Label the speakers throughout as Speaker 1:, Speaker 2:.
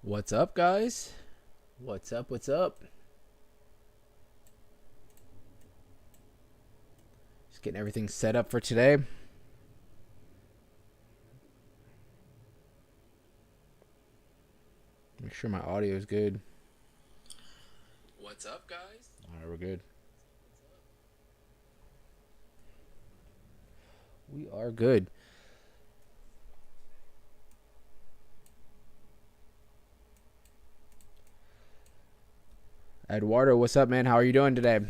Speaker 1: What's up, guys? What's up? What's up? Just getting everything set up for today. Make sure my audio is good. What's up, guys? All right, we're good. We are good. Eduardo, what's up, man? How are you doing today?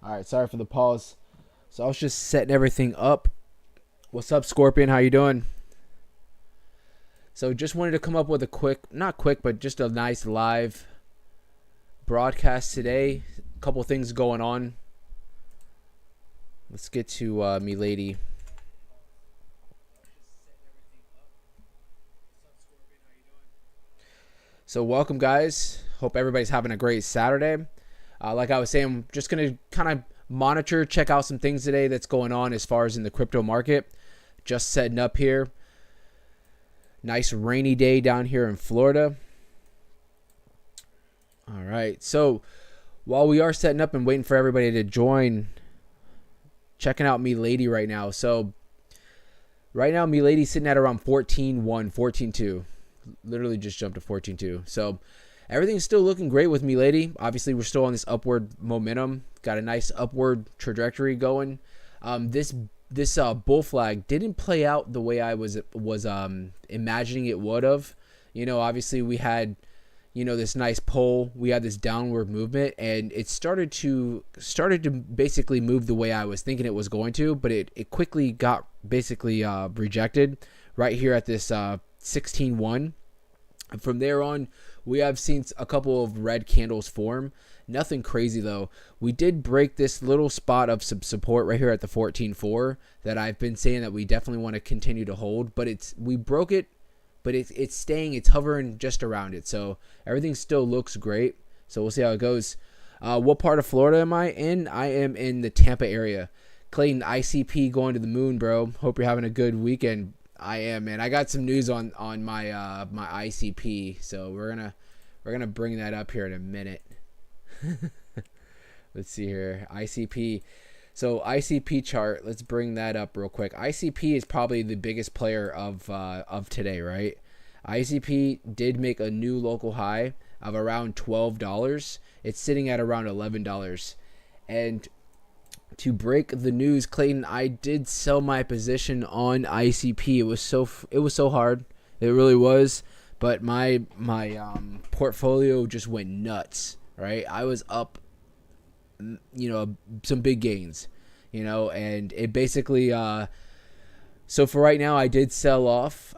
Speaker 1: All right, sorry for the pause. So I was just setting everything up. What's up, Scorpion? How you doing? So just wanted to come up with a quick, not quick, but just a nice live broadcast today. A couple things going on. Let's get to Milady. So welcome, guys. Hope everybody's having a great Saturday. Like I was saying, I'm just going to kind of monitor, check out some things today that's going on as far as in the crypto market. Just setting up here. Nice rainy day down here in Florida. All right. So while we are setting up and waiting for everybody to join, checking out Milady right now. So right now, Milady's sitting at around 14.1, 14.2. Literally just jumped to 14.2. So everything's still looking great with Milady. Obviously, we're still on this upward momentum. Got a nice upward trajectory going. This bull flag didn't play out the way I was imagining it would have. You know, obviously we had, you know, this nice pull. We had this downward movement, and it started to basically move the way I was thinking it was going to, but it quickly got basically rejected right here at this 16.1. From there on, we have seen a couple of red candles form. Nothing crazy though. We did break this little spot of some support right here at the 14.4 that I've been saying that we definitely want to continue to hold, but we broke it, but it's staying, it's hovering just around it. So everything still looks great. So we'll see how it goes. What part of Florida am I in? I am in the Tampa area. Clayton, ICP going to the moon, bro. Hope you're having a good weekend. I am, man. I got some news on my my ICP, so we're gonna bring that up here in a minute. Let's see here, ICP. So ICP chart. Let's bring that up real quick. ICP is probably the biggest player of today, right? ICP did make a new local high of around $12. It's sitting at around $11, and to break the news, Clayton, I did sell my position on ICP. It was so hard. It really was. But my portfolio just went nuts, right? I was up, you know, some big gains, you know, and it basically so for right now I did sell off.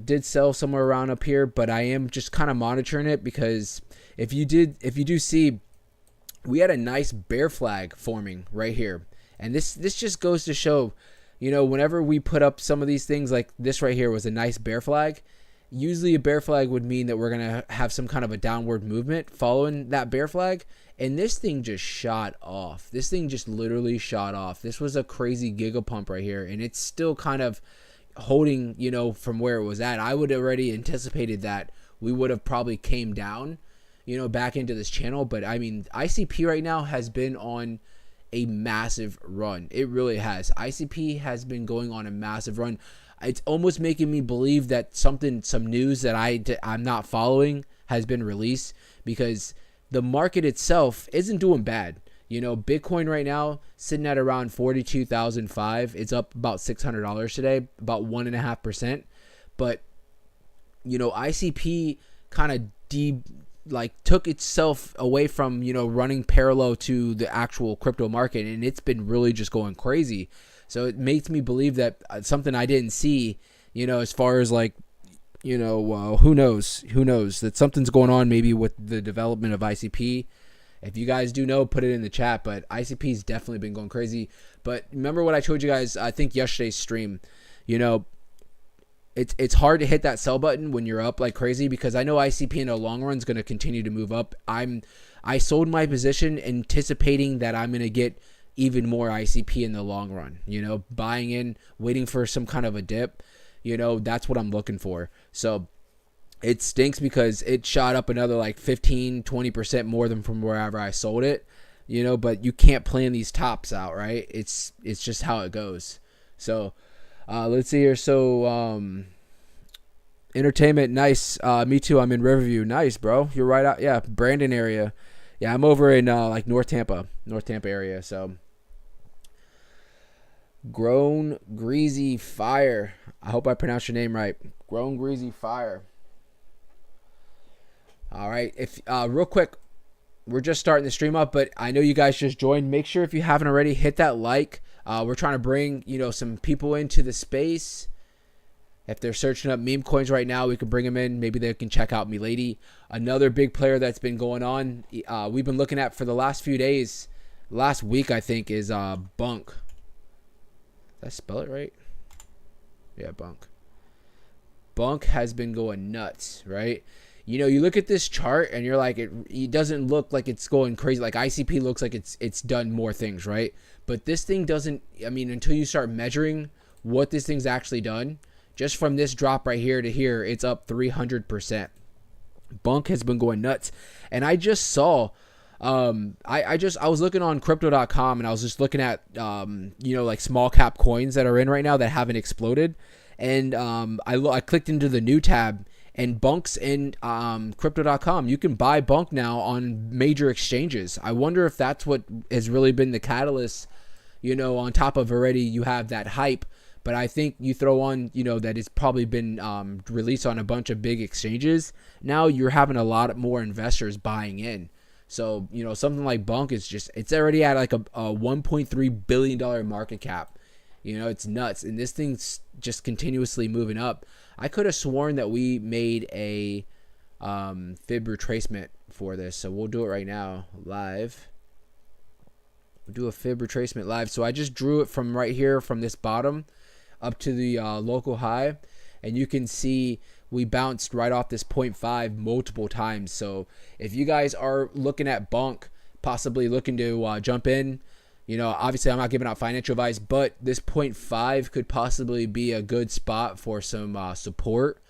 Speaker 1: Did sell somewhere around up here, but I am just kind of monitoring it, because if you do see, we had a nice bear flag forming right here. And this just goes to show, you know, whenever we put up some of these things, like this right here was a nice bear flag. Usually a bear flag would mean that we're going to have some kind of a downward movement following that bear flag. And this thing just shot off. This thing just literally shot off. This was a crazy gigapump right here. And it's still kind of holding, you know, from where it was at. I would have already anticipated that we would have probably came down, you know, back into this channel. But I mean, ICP right now has been on a massive run. It really has. ICP has been going on a massive run. It's almost making me believe that some news that I'm not following has been released, because the market itself isn't doing bad. You know, Bitcoin right now sitting at around 42,005. It's up about $600 today, about 1.5%. But you know, ICP kind of took itself away from, you know, running parallel to the actual crypto market, and it's been really just going crazy. So it makes me believe that something I didn't see, you know, as far as like, you know, who knows that something's going on maybe with the development of ICP. If you guys do know, put it in the chat. But ICP's definitely been going crazy. But remember what I told you guys, I think yesterday's stream, you know, it's hard to hit that sell button when you're up like crazy, because I know ICP in the long run is going to continue to move up. I sold my position anticipating that I'm going to get even more ICP in the long run, buying in, waiting for some kind of a dip, that's what I'm looking for. So it stinks because it shot up another like 15-20% more than from wherever I sold it, but you can't plan these tops out, right? It's just how it goes. So let's see here. So entertainment, nice. Me too. I'm in Riverview. Nice, bro. You're right out. Yeah, Brandon area. Yeah, I'm over in like North Tampa area. So Grown Greasy Fire. I hope I pronounced your name right. Grown Greasy Fire. All right. If real quick, we're just starting the stream up, but I know you guys just joined. Make sure if you haven't already, hit that like. We're trying to bring some people into the space. If they're searching up meme coins right now, we can bring them in. Maybe they can check out Milady. Another big player that's been going on, we've been looking at for the last few days, last week I think, is Bonk. Did I spell it right? Yeah, Bonk. Bonk has been going nuts, right? You look at this chart and you're like, it doesn't look like it's going crazy. Like ICP looks like it's done more things, right? But this thing doesn't, until you start measuring what this thing's actually done, just from this drop right here to here, it's up 300%. Bonk has been going nuts. And I just saw, I was looking on crypto.com and I was just looking at, like small cap coins that are in right now that haven't exploded. And I clicked into the new tab, and Bonk's in crypto.com. You can buy Bonk now on major exchanges. I wonder if that's what has really been the catalyst, on top of already you have that hype. But I think you throw on, that it's probably been released on a bunch of big exchanges. Now you're having a lot more investors buying in. So, something like Bonk is it's already at like a $1.3 billion market cap. It's nuts. And this thing's just continuously moving up. I could have sworn that we made a fib retracement for this. So we'll do it right now, live. We'll do a fib retracement live. So I just drew it from right here, from this bottom up to the local high. And you can see we bounced right off this 0.5 multiple times. So if you guys are looking at Bonk, possibly looking to jump in, obviously I'm not giving out financial advice, but this 0.5 could possibly be a good spot for some support.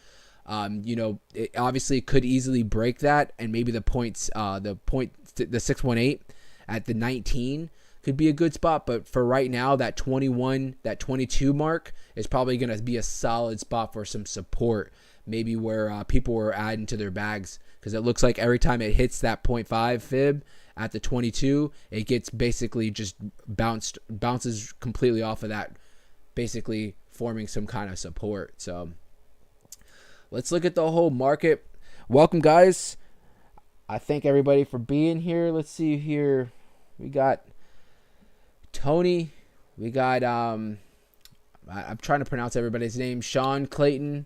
Speaker 1: It obviously could easily break that, and maybe the 618 at the 19 could be a good spot. But for right now, that 21, that 22 mark is probably going to be a solid spot for some support, maybe where people are adding to their bags, because it looks like every time it hits that 0.5 fib at the 22, it gets basically just bounces completely off of that, basically forming some kind of support. So let's look at the whole market. Welcome, guys. I thank everybody for being here. Let's see here. We got Tony. We got I'm trying to pronounce everybody's name. Sean Clayton.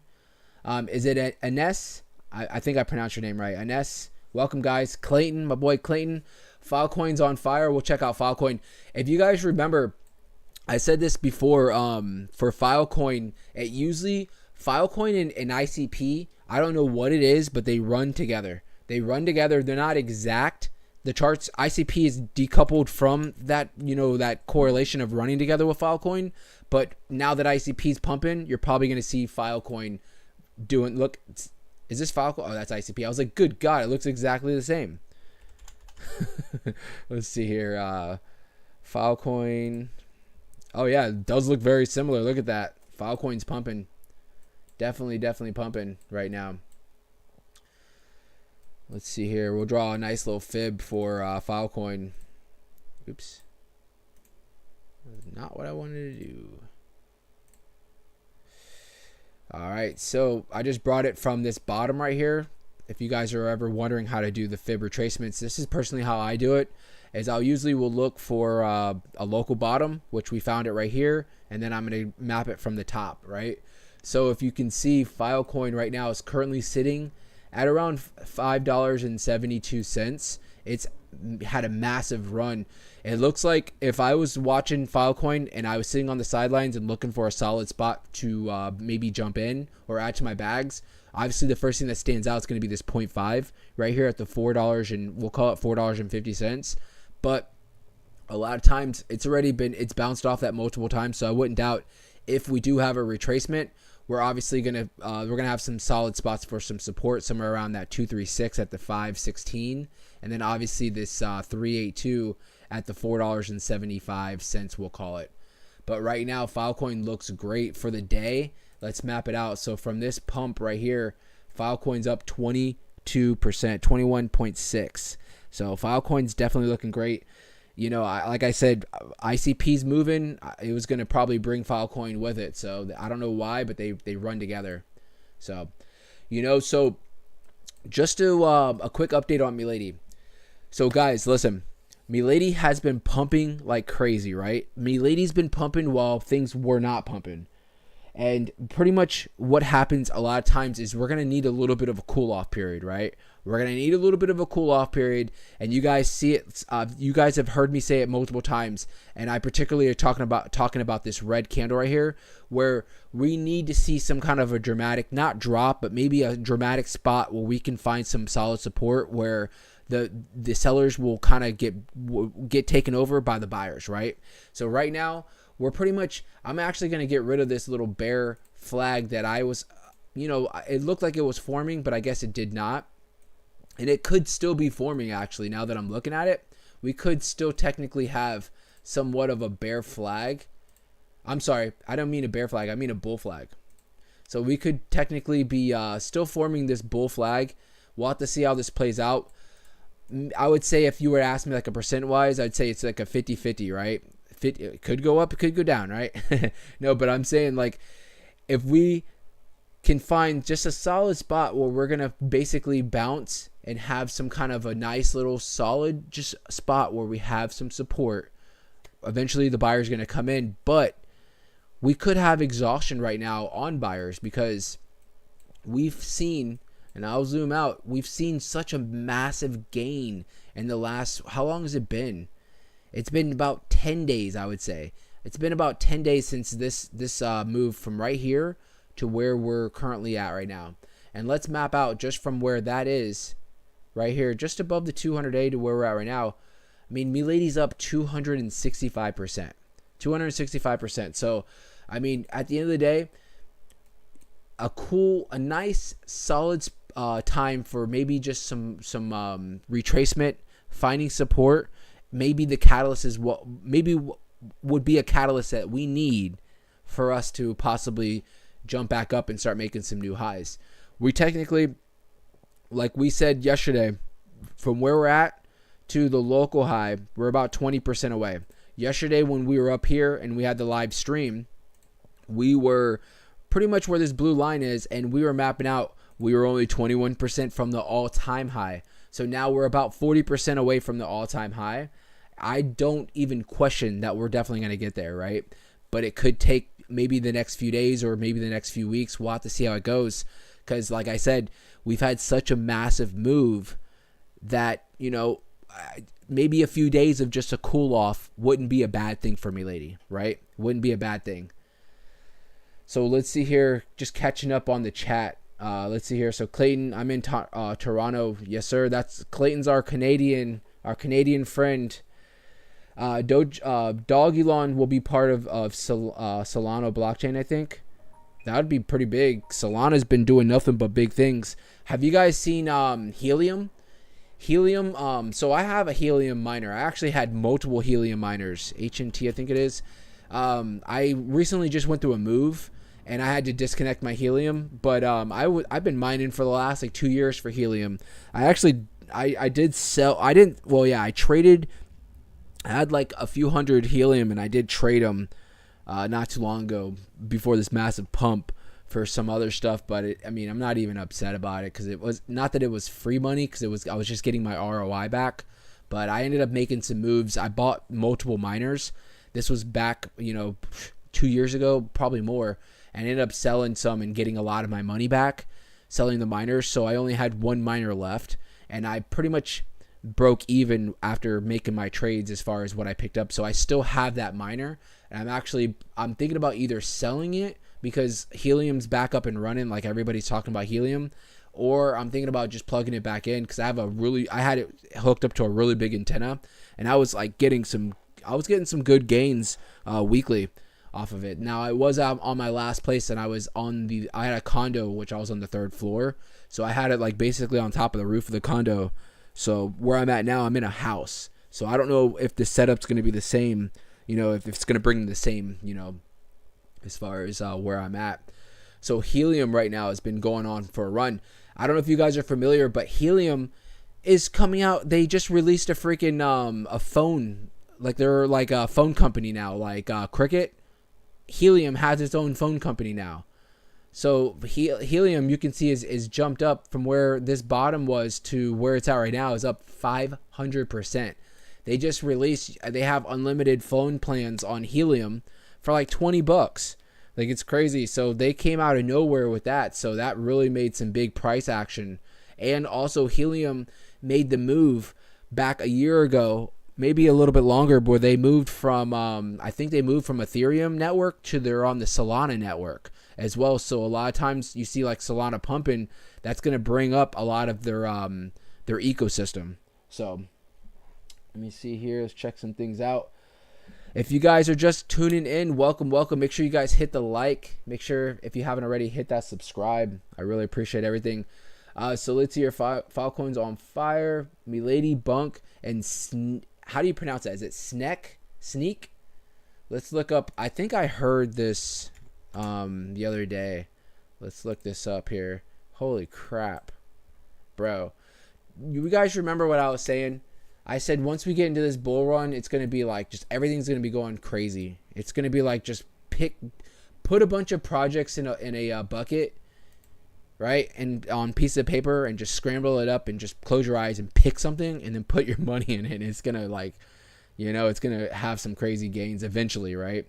Speaker 1: Is it Ines? I think I pronounced your name right. Ines. Welcome, guys. Clayton, my boy Clayton. Filecoin's on fire. We'll check out Filecoin. If you guys remember, I said this before, for Filecoin, it usually, Filecoin and ICP, I don't know what it is, but they run together. They're not exact. The charts, ICP is decoupled from that, that correlation of running together with Filecoin. But now that ICP is pumping, you're probably going to see Filecoin doing, look, is this Filecoin? Oh, that's ICP. I was like, good God, it looks exactly the same. Let's see here. Filecoin. Oh, yeah, it does look very similar. Look at that. Filecoin's pumping. Definitely pumping right now. Let's see here. We'll draw a nice little fib for Filecoin. Oops. That's not what I wanted to do. All right, so I just brought it from this bottom right here. If you guys are ever wondering how to do the fib retracements, this is personally how I do it. Is I'll usually will look for a local bottom, which we found it right here, and then I'm going to map it from the top, right? So if you can see, Filecoin right now is currently sitting at around $5.72. It's had a massive run. It looks like if I was watching Filecoin and I was sitting on the sidelines and looking for a solid spot to maybe jump in or add to my bags, obviously the first thing that stands out is going to be this 0.5 right here at the $4, and we'll call it $4.50. But a lot of times it's bounced off that multiple times, so I wouldn't doubt if we do have a retracement, we're obviously gonna have some solid spots for some support somewhere around that 236 at the 516, and then obviously this 382 at the $4.75, we'll call it. But right now Filecoin looks great for the day. Let's map it out. So from this pump right here, Filecoin's up 22%, 21.6. So Filecoin's definitely looking great. You know, like I said, ICP's moving. It was going to probably bring Filecoin with it. So I don't know why, but they run together. So, you know, so just to a quick update on Milady. So guys, listen, Milady has been pumping like crazy, right? Milady's been pumping while things were not pumping. And pretty much what happens a lot of times is we're going to need a little bit of a cool off period, right? We're going to need a little bit of a cool off period, and you guys see it. You guys have heard me say it multiple times, and I particularly are talking about this red candle right here, where we need to see some kind of a dramatic, not drop, but maybe a dramatic spot where we can find some solid support where the sellers will kind of get taken over by the buyers, right? So right now, we're pretty much, I'm actually going to get rid of this little bear flag that I was, you know, it looked like it was forming, but I guess it did not. And it could still be forming, actually, now that I'm looking at it. We could still technically have somewhat of a bear flag. I'm sorry, I don't mean a bear flag, I mean a bull flag. So we could technically be still forming this bull flag. We'll have to see how this plays out. I would say if you were to ask me like a percent-wise, I'd say it's like a 50-50, right? It could go up, it could go down, right? No, but I'm saying, like, if we can find just a solid spot where we're going to basically bounce and have some kind of a nice little solid just spot where we have some support, eventually the buyer's going to come in. But we could have exhaustion right now on buyers because we've seen, and I'll zoom out, we've seen such a massive gain in the last, how long has it been? It's been about 10 days, I would say. It's been about 10 days since this move from right here to where we're currently at right now. And let's map out just from where that is right here, just above the 200-day to where we're at right now. I mean, Milady's up 265%. 265%. So, I mean, at the end of the day, a nice, solid time for maybe just some retracement, finding support. Maybe the catalyst is would be a catalyst that we need for us to possibly jump back up and start making some new highs. We technically, like we said yesterday, from where we're at to the local high, we're about 20% away. Yesterday when we were up here and we had the live stream, we were pretty much where this blue line is, and we were mapping out, we were only 21% from the all-time high. So now we're about 40% away from the all-time high. I don't even question that we're definitely going to get there, right? But it could take maybe the next few days or maybe the next few weeks. We'll have to see how it goes. Because like I said, we've had such a massive move that, you know, maybe a few days of just a cool off wouldn't be a bad thing for Milady, right? Wouldn't be a bad thing. So let's see here, just catching up on the chat. Let's see here. So Clayton, I'm in Toronto. Yes, sir. That's Clayton's our Canadian friend. Dogilon will be part of Solana blockchain, I think. That would be pretty big. Solana's been doing nothing but big things. Have you guys seen Helium? Helium, so I have a Helium miner. I actually had multiple Helium miners. HNT, I think it is. I recently just went through a move and I had to disconnect my Helium, but I've been mining for the last like 2 years for Helium. I did sell. I traded. I had like a few hundred Helium and I did trade them not too long ago before this massive pump for some other stuff. But I'm not even upset about it because it was not that it was free money, because I was just getting my ROI back. But I ended up making some moves. I bought multiple miners. This was back, 2 years ago, probably more, and ended up selling some and getting a lot of my money back, selling the miners. So I only had one miner left, and I pretty much broke even after making my trades as far as what I picked up. So I still have that miner, and I'm thinking about either selling it because Helium's back up and running, like everybody's talking about Helium, or I'm thinking about just plugging it back in because I had it hooked up to a really big antenna, and I was getting some good gains weekly off of it. Now I was on my last place, and I had a condo which I was on the 3rd floor, so I had it basically on top of the roof of the condo. So where I'm at now, I'm in a house, so I don't know if the setup's going to be the same, if it's going to bring the same, as far as where I'm at. So Helium right now has been going on for a run. I don't know if you guys are familiar, but Helium is coming out. They just released a freaking a phone, they're a phone company now, Cricket. Helium has its own phone company now. So Helium, you can see, is jumped up from where this bottom was to where it's at right now, is up 500%. They just released, they have unlimited phone plans on Helium for $20. It's crazy. So they came out of nowhere with that. So that really made some big price action. And also Helium made the move back a year ago, maybe a little bit longer, where they moved from, I think they moved from Ethereum network to they're on the Solana network as well. So a lot of times you see Solana pumping, that's going to bring up a lot of their ecosystem. So let me see here. Let's check some things out. If you guys are just tuning in, welcome. Make sure you guys hit the like. Make sure, if you haven't already, hit that subscribe. I really appreciate everything. So let's see your Filecoin's on fire. Milady, Bonk, and how do you pronounce that? Is it Sneak? Let's look up. I think I heard this the other day. Let's look this up here. Holy crap, bro. You guys remember what I was saying? I said once we get into this bull run, it's going to be just everything's going to be going crazy. It's going to be just put a bunch of projects in a bucket, right? And on a piece of paper, and just scramble it up and just close your eyes and pick something and then put your money in it. And it's going to it's going to have some crazy gains eventually, right?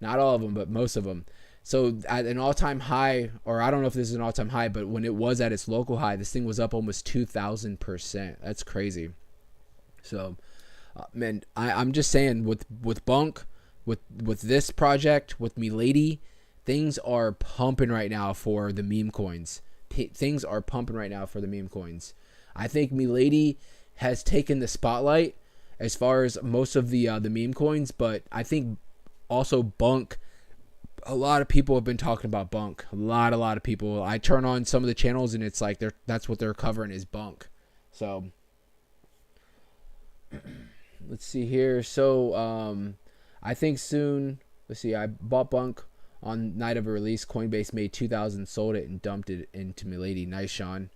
Speaker 1: Not all of them, but most of them. So at an all-time high, or I don't know if this is an all-time high, but when it was at its local high, this thing was up almost 2,000%. That's crazy. So, man, I'm just saying with Bonk, with this project, with Milady, things are pumping right now for the meme coins. Things are pumping right now for the meme coins. I think Milady has taken the spotlight as far as most of the meme coins, but I think also Bonk. A lot of people have been talking about Bonk. A lot of people. I turn on some of the channels and it's that's what they're covering is Bonk. So let's see here. So I think soon. Let's see. I bought Bonk on night of a release. Coinbase made 2,000, sold it, and dumped it into Milady. Nice, Sean.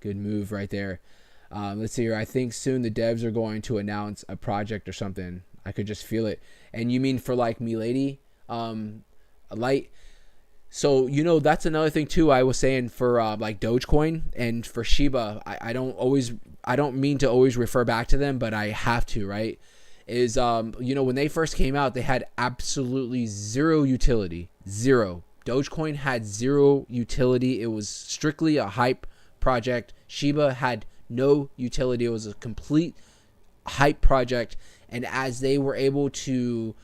Speaker 1: Good move right there. Let's see here. I think soon the devs are going to announce a project or something. I could just feel it. And you mean for Milady? Light. So that's another thing too. I was saying for Dogecoin and for Shiba. I don't mean to always refer back to them, but I have to, right? Is when they first came out, they had absolutely zero utility. Zero. Dogecoin had zero utility. It was strictly a hype project. Shiba had no utility. It was a complete hype project. And as they were able to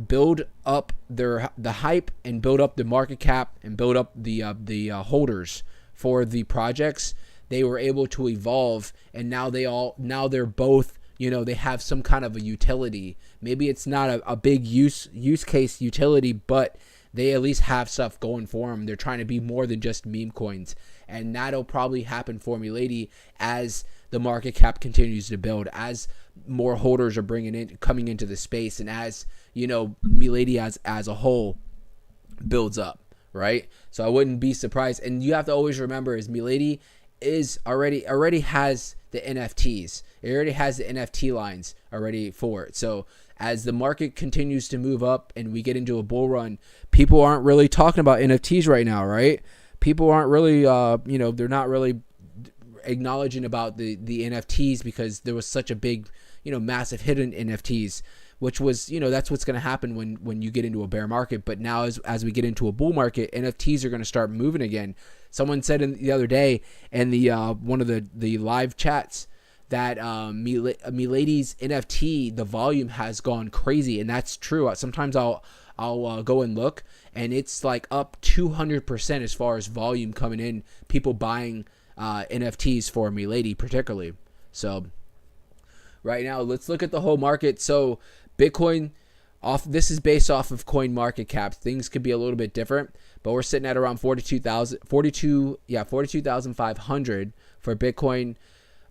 Speaker 1: build up the hype and build up the market cap and build up the holders for the projects, they were able to evolve, and now they're both, they have some kind of a utility. Maybe it's not a big use case utility, but they at least have stuff going for them. They're trying to be more than just meme coins, and that'll probably happen for Milady as the market cap continues to build, as more holders are coming into the space, and as Milady as a whole builds up, right? So I wouldn't be surprised. And you have to always remember is Milady is already has the NFTs. It already has the NFT lines already for it. So as the market continues to move up and we get into a bull run, people aren't really talking about NFTs right now, right? People aren't really, they're not really acknowledging about the NFTs because there was such a big, massive hidden NFTs, which was, that's what's going to happen when you get into a bear market. But now as we get into a bull market, NFTs are going to start moving again. Someone said the other day in the one of the live chats that Milady's NFT, the volume has gone crazy, and that's true. Sometimes I'll go and look, and it's like up 200% as far as volume coming in, people buying NFTs for Milady particularly. So right now, let's look at the whole market. So Bitcoin, this is based off of coin market caps. Things could be a little bit different, but we're sitting at around 42,500 for Bitcoin.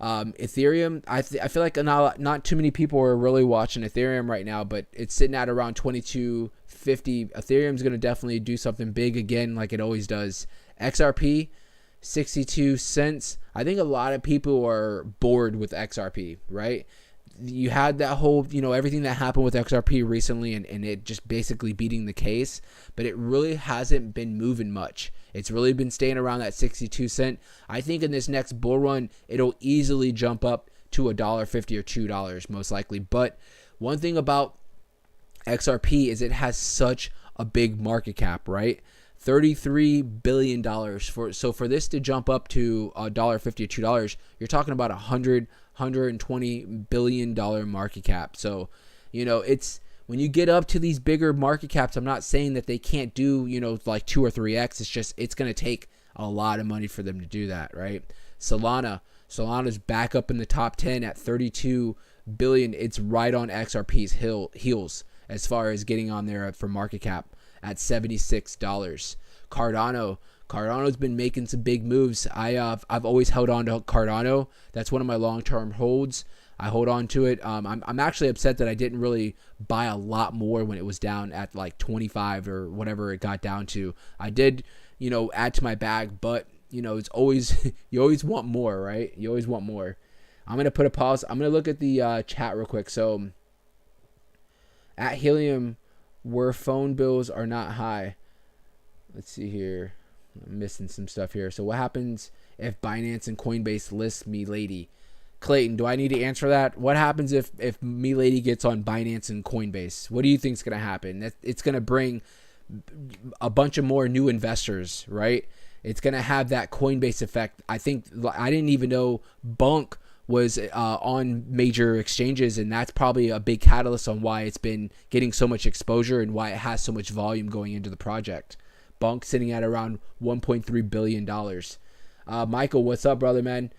Speaker 1: Ethereum, I feel like not too many people are really watching Ethereum right now, but it's sitting at around 2250. Ethereum's going to definitely do something big again, like it always does. XRP, 62 cents. I think a lot of people are bored with XRP, right? You had that whole, everything that happened with XRP recently, and it just basically beating the case, but it really hasn't been moving much. It's really been staying around that 62 cent. I think in this next bull run, it'll easily jump up to $1.50 or $2 most likely. But one thing about XRP is it has such a big market cap, right? $33 billion. So for this to jump up to $1.50 or $2, you're talking about $120 billion market cap. So, it's when you get up to these bigger market caps, I'm not saying that they can't do, like 2 or 3x. It's just, it's going to take a lot of money for them to do that, right? Solana's back up in the top 10 at 32 billion. It's right on XRP's heels as far as getting on there for market cap at $76. Cardano's been making some big moves. I've always held on to Cardano. That's one of my long-term holds. I hold on to it. I'm actually upset that I didn't really buy a lot more when it was down at like 25 or whatever it got down to. I did, add to my bag, but it's always you always want more, right? You always want more. I'm gonna put a pause. I'm gonna look at the chat real quick. So at Helium, where phone bills are not high. Let's see here. I'm missing some stuff here. So what happens if Binance and Coinbase list Milady? Clayton, do I need to answer that? What happens if Milady gets on Binance and Coinbase? What do you think is going to happen? It's going to bring a bunch of more new investors, right? It's going to have that Coinbase effect. I didn't even know Bonk was on major exchanges, and that's probably a big catalyst on why it's been getting so much exposure and why it has so much volume going into the project. Bonk sitting at around $1.3 billion. Michael, what's up, brother, man?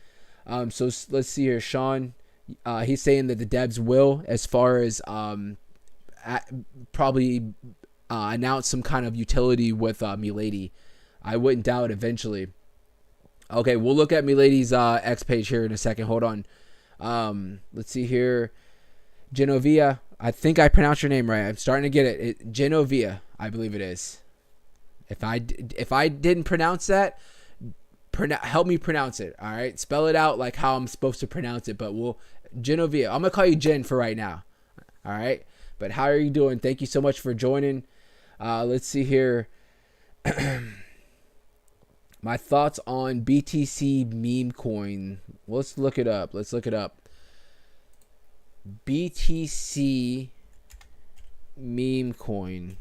Speaker 1: So let's see here. Sean, he's saying that the devs will, as far as probably announce some kind of utility with Milady. I wouldn't doubt eventually. Okay, we'll look at Milady's X page here in a second. Hold on. Let's see here. Genovia, I think I pronounced your name right. I'm starting to get it. Genovia, I believe it is. If I didn't pronounce that, help me pronounce it. All right, spell it out like how I'm supposed to pronounce it. But Genovia. I'm gonna call you Jen for right now. All right. But how are you doing? Thank you so much for joining. Let's see here. My thoughts on BTC meme coin. Let's look it up. BTC meme coin.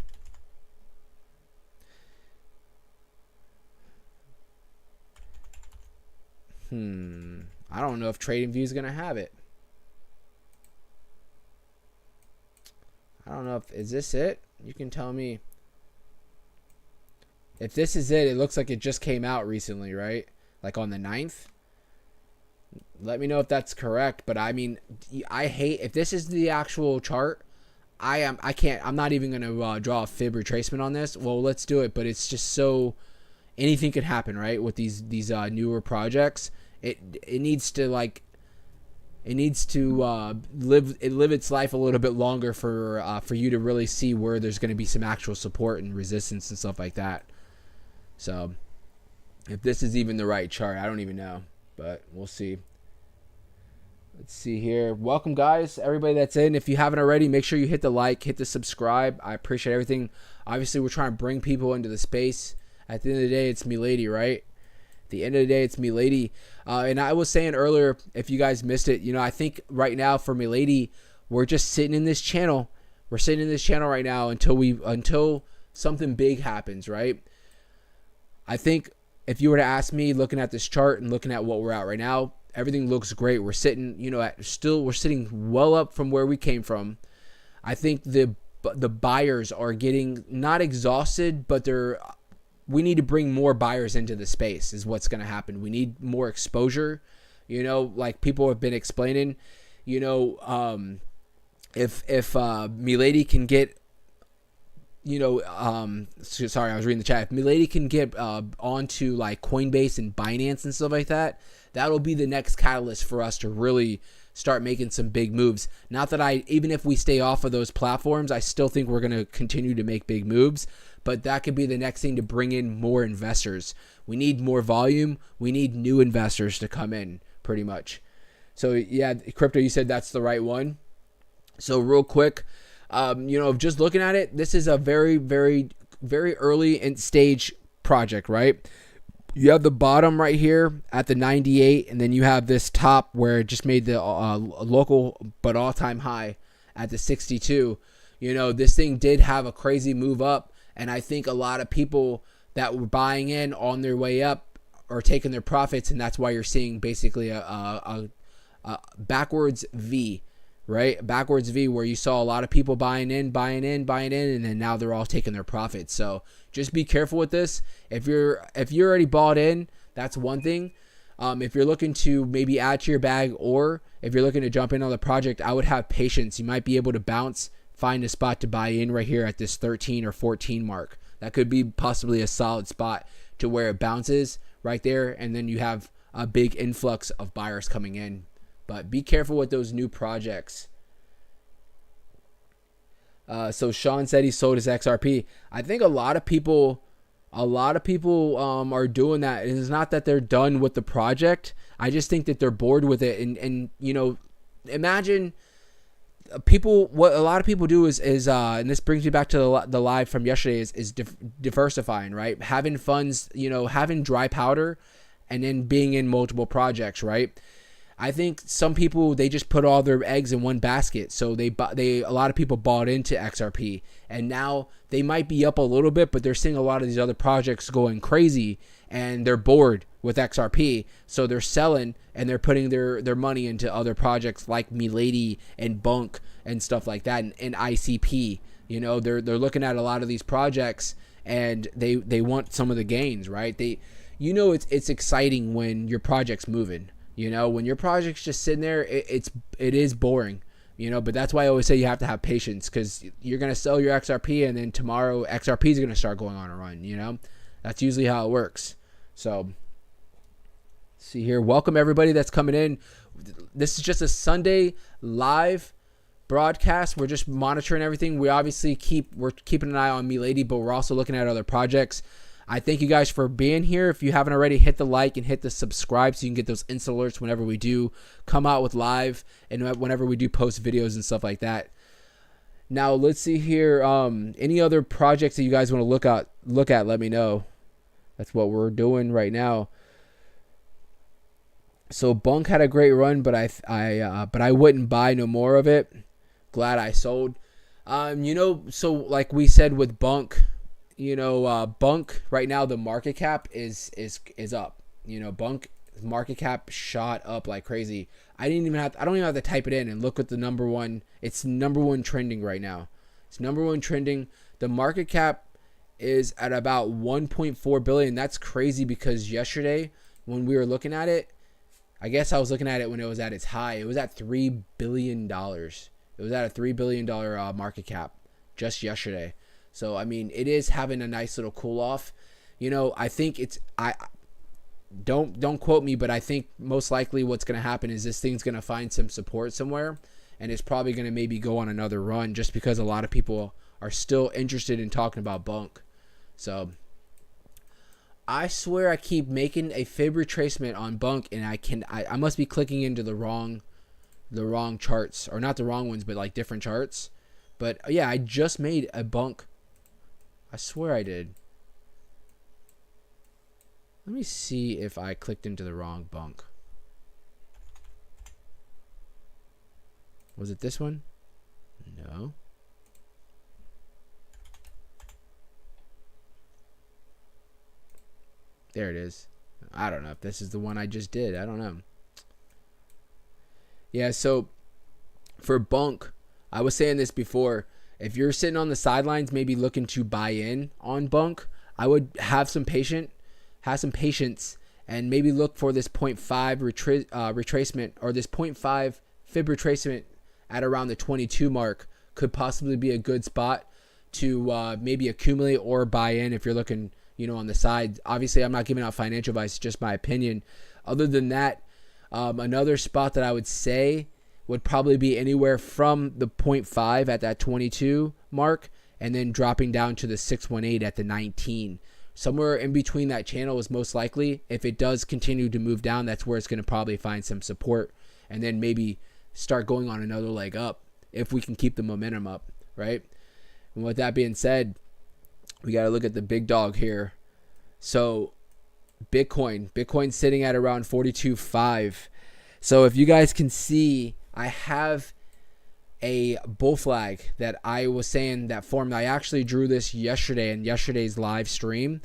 Speaker 1: I don't know if TradingView is going to have it. I don't know is this it? You can tell me. If this is it, it looks like it just came out recently, right? Like on the 9th. Let me know if that's correct. But I mean, I hate, if this is the actual chart, I'm not even going to draw a fib retracement on this. Well, let's do it. But it's just so, anything could happen, right? With these newer projects. It needs to live its life a little bit longer for you to really see where there's going to be some actual support and resistance and stuff like that. So if this is even the right chart, I don't even know, but we'll see. Let's see here. Welcome, guys, everybody that's in. If you haven't already, make sure you hit the like, hit the subscribe. I appreciate everything. Obviously, we're trying to bring people into the space. At the end of the day, it's Milady, right? At the end of the day, it's Milady. And I was saying earlier, if you guys missed it, I think right now for Milady, we're just sitting in this channel. We're sitting in this channel right now until something big happens, right? I think if you were to ask me, looking at this chart and looking at what we're at right now, everything looks great. We're sitting, we're sitting well up from where we came from. I think the buyers are getting not exhausted, but we need to bring more buyers into the space is what's going to happen. We need more exposure, like people have been explaining, if Milady can get, sorry, I was reading the chat. If Milady can get onto like Coinbase and Binance and stuff like that, that'll be the next catalyst for us to really start making some big moves. Not that even if we stay off of those platforms, I still think we're going to continue to make big moves, but that could be the next thing to bring in more investors. We need more volume. We need new investors to come in pretty much. So yeah, crypto, you said that's the right one. So real quick, just looking at it, this is a very, very, very early in stage project, right? You have the bottom right here at the 98, and then you have this top where it just made the local but all-time high at the 62. This thing did have a crazy move up, and I think a lot of people that were buying in on their way up are taking their profits, and that's why you're seeing basically a backwards V. Right? Backwards V, where you saw a lot of people buying in, and then now they're all taking their profits. So just be careful with this. If you're already bought in, that's one thing. If you're looking to maybe add to your bag, or if you're looking to jump in on the project, I would have patience. You might be able to bounce, find a spot to buy in right here at this 13 or 14 mark. That could be possibly a solid spot to where it bounces right there, and then you have a big influx of buyers coming in. But be careful with those new projects. So Sean said he sold his XRP. I think a lot of people are doing that. It's not that they're done with the project. I just think that they're bored with it. And imagine people. What a lot of people do is and this brings me back to the live from yesterday is diversifying, right? Having funds, having dry powder, and then being in multiple projects, right? I think some people, they just put all their eggs in one basket. So a lot of people bought into XRP, and now they might be up a little bit, but they're seeing a lot of these other projects going crazy, and they're bored with XRP. So they're selling, and they're putting their money into other projects like Milady and Bonk and stuff like that, and ICP. They're looking at a lot of these projects, and they want some of the gains, right? It's exciting when your project's moving. When your project's just sitting there, it is boring, but that's why I always say you have to have patience, because you're going to sell your XRP, and then tomorrow XRP is going to start going on a run, that's usually how it works. So see here, welcome everybody that's coming in. This is just a Sunday live broadcast. We're just monitoring everything. We're keeping an eye on Milady, but we're also looking at other projects. I thank you guys for being here. If you haven't already, hit the like and hit the subscribe so you can get those instant alerts whenever we do come out with live and whenever we do post videos and stuff like that. Now, let's see here. Any other projects that you guys want to look at, let me know. That's what we're doing right now. So Bonk had a great run, but I wouldn't buy no more of it. Glad I sold. So like we said with Bonk, Bonk right now, the market cap is up. Bonk market cap shot up like crazy. I don't even have to type it in and look at the number one. It's number one trending right now. It's number one trending. The market cap is at about 1.4 billion. That's crazy, because yesterday when we were looking at it, I guess I was looking at it when it was at its high. It was at $3 billion. It was at a $3 billion market cap just yesterday. So, I mean, it is having a nice little cool off. I think don't quote me, but I think most likely what's going to happen is this thing's going to find some support somewhere, and it's probably going to maybe go on another run, just because a lot of people are still interested in talking about Bonk. So, I swear I keep making a fib retracement on Bonk, and I must be clicking into the wrong charts, or not the wrong ones, but like different charts. But yeah, I just made a Bonk. I swear I did. Let me see if I clicked into the wrong Bonk. Was it this one? No. There it is. I don't know if this is the one I just did. I don't know. Yeah, so for Bonk, I was saying this before. If you're sitting on the sidelines, maybe looking to buy in on Bonk, I would have some patience, and maybe look for this 0.5 retracement, or this 0.5 fib retracement at around the 22 mark could possibly be a good spot to maybe accumulate or buy in if you're looking, on the side. Obviously, I'm not giving out financial advice, it's just my opinion. Other than that, another spot that I would say would probably be anywhere from the 0.5 at that 22 mark and then dropping down to the 618 at the 19. Somewhere in between that channel is most likely. If it does continue to move down, that's where it's going to probably find some support and then maybe start going on another leg up if we can keep the momentum up, right? And with that being said, we got to look at the big dog here. So Bitcoin's sitting at around 42.5. So if you guys can see, I have a bull flag that I was saying that formed. I actually drew this yesterday in yesterday's live stream,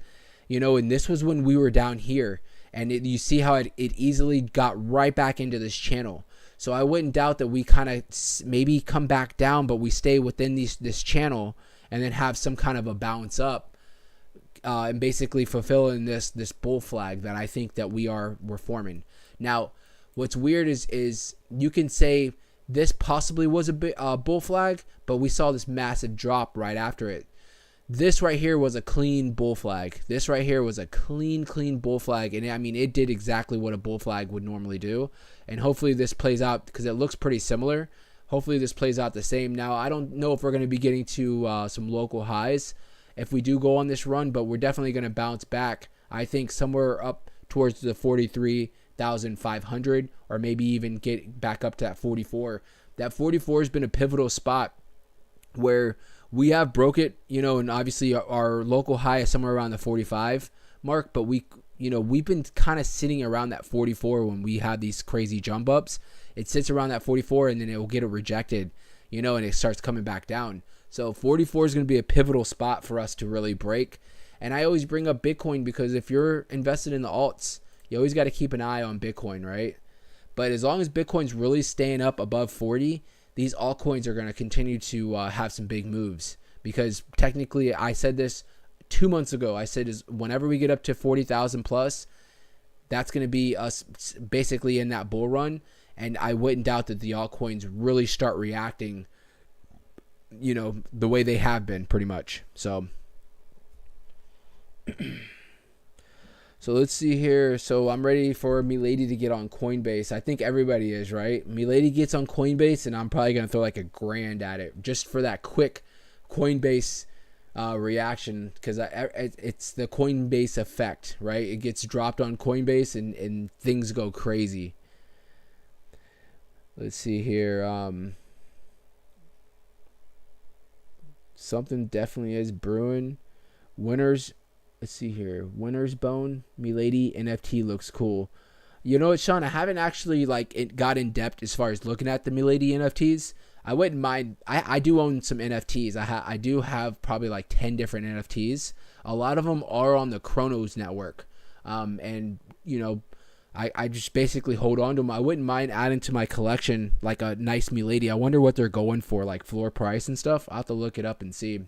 Speaker 1: and this was when we were down here, and you see how it easily got right back into this channel. So I wouldn't doubt that we kind of maybe come back down, but we stay within this channel and then have some kind of a bounce up, and basically fulfilling this bull flag that I think that we're forming. Now, what's weird is you can say this possibly was a bull flag, but we saw this massive drop right after it. This right here was a clean bull flag. This right here was a clean bull flag. And I mean, it did exactly what a bull flag would normally do. And hopefully this plays out, because it looks pretty similar. Hopefully this plays out the same. Now, I don't know if we're going to be getting to some local highs if we do go on this run, but we're definitely going to bounce back. I think somewhere up towards the 43,500, or maybe even get back up to that 44. That 44 has been a pivotal spot where we have broke it, and obviously our local high is somewhere around the 45 mark, but we've been kind of sitting around that 44 when we have these crazy jump ups. It sits around that 44 and then it will get it rejected, and it starts coming back down. So 44 is going to be a pivotal spot for us to really break. And I always bring up Bitcoin because if you're invested in the alts, you always got to keep an eye on Bitcoin, right? But as long as Bitcoin's really staying up above 40, these altcoins are going to continue to have some big moves. Because technically, I said this 2 months ago. I said, is whenever we get up to 40,000 plus, that's going to be us basically in that bull run. And I wouldn't doubt that the altcoins really start reacting, the way they have been pretty much. So let's see here. So I'm ready for Milady to get on Coinbase. I think everybody is, right? Milady gets on Coinbase, and I'm probably going to throw like $1,000 at it just for that quick Coinbase reaction, because it's the Coinbase effect, right? It gets dropped on Coinbase and things go crazy. Let's see here. Something definitely is brewing. Winners. Let's see here. Winner's Bone, Milady NFT looks cool. You know what, Sean? I haven't actually got in depth as far as looking at the Milady NFTs. I wouldn't mind. I do own some NFTs. I do have probably 10 different NFTs. A lot of them are on the Chronos network. And I just basically hold on to them. I wouldn't mind adding to my collection a nice Milady. I wonder what they're going for, floor price and stuff. I'll have to look it up and see.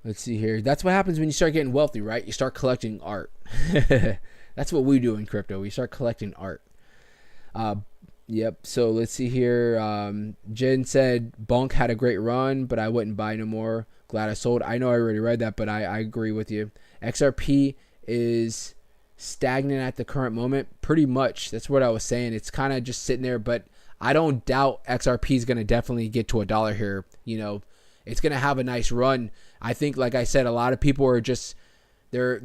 Speaker 1: Let's see here. That's what happens when you start getting wealthy, right? You start collecting art. That's what we do in crypto. We start collecting art. Yep. So let's see here. Jen said Bonk had a great run, but I wouldn't buy no more. Glad I sold. I know I already read that, but I agree with you. XRP is stagnant at the current moment. Pretty much. That's what I was saying. It's kind of just sitting there, but I don't doubt XRP is going to definitely get to $1 here. It's going to have a nice run. I think, like I said, a lot of people are just, they're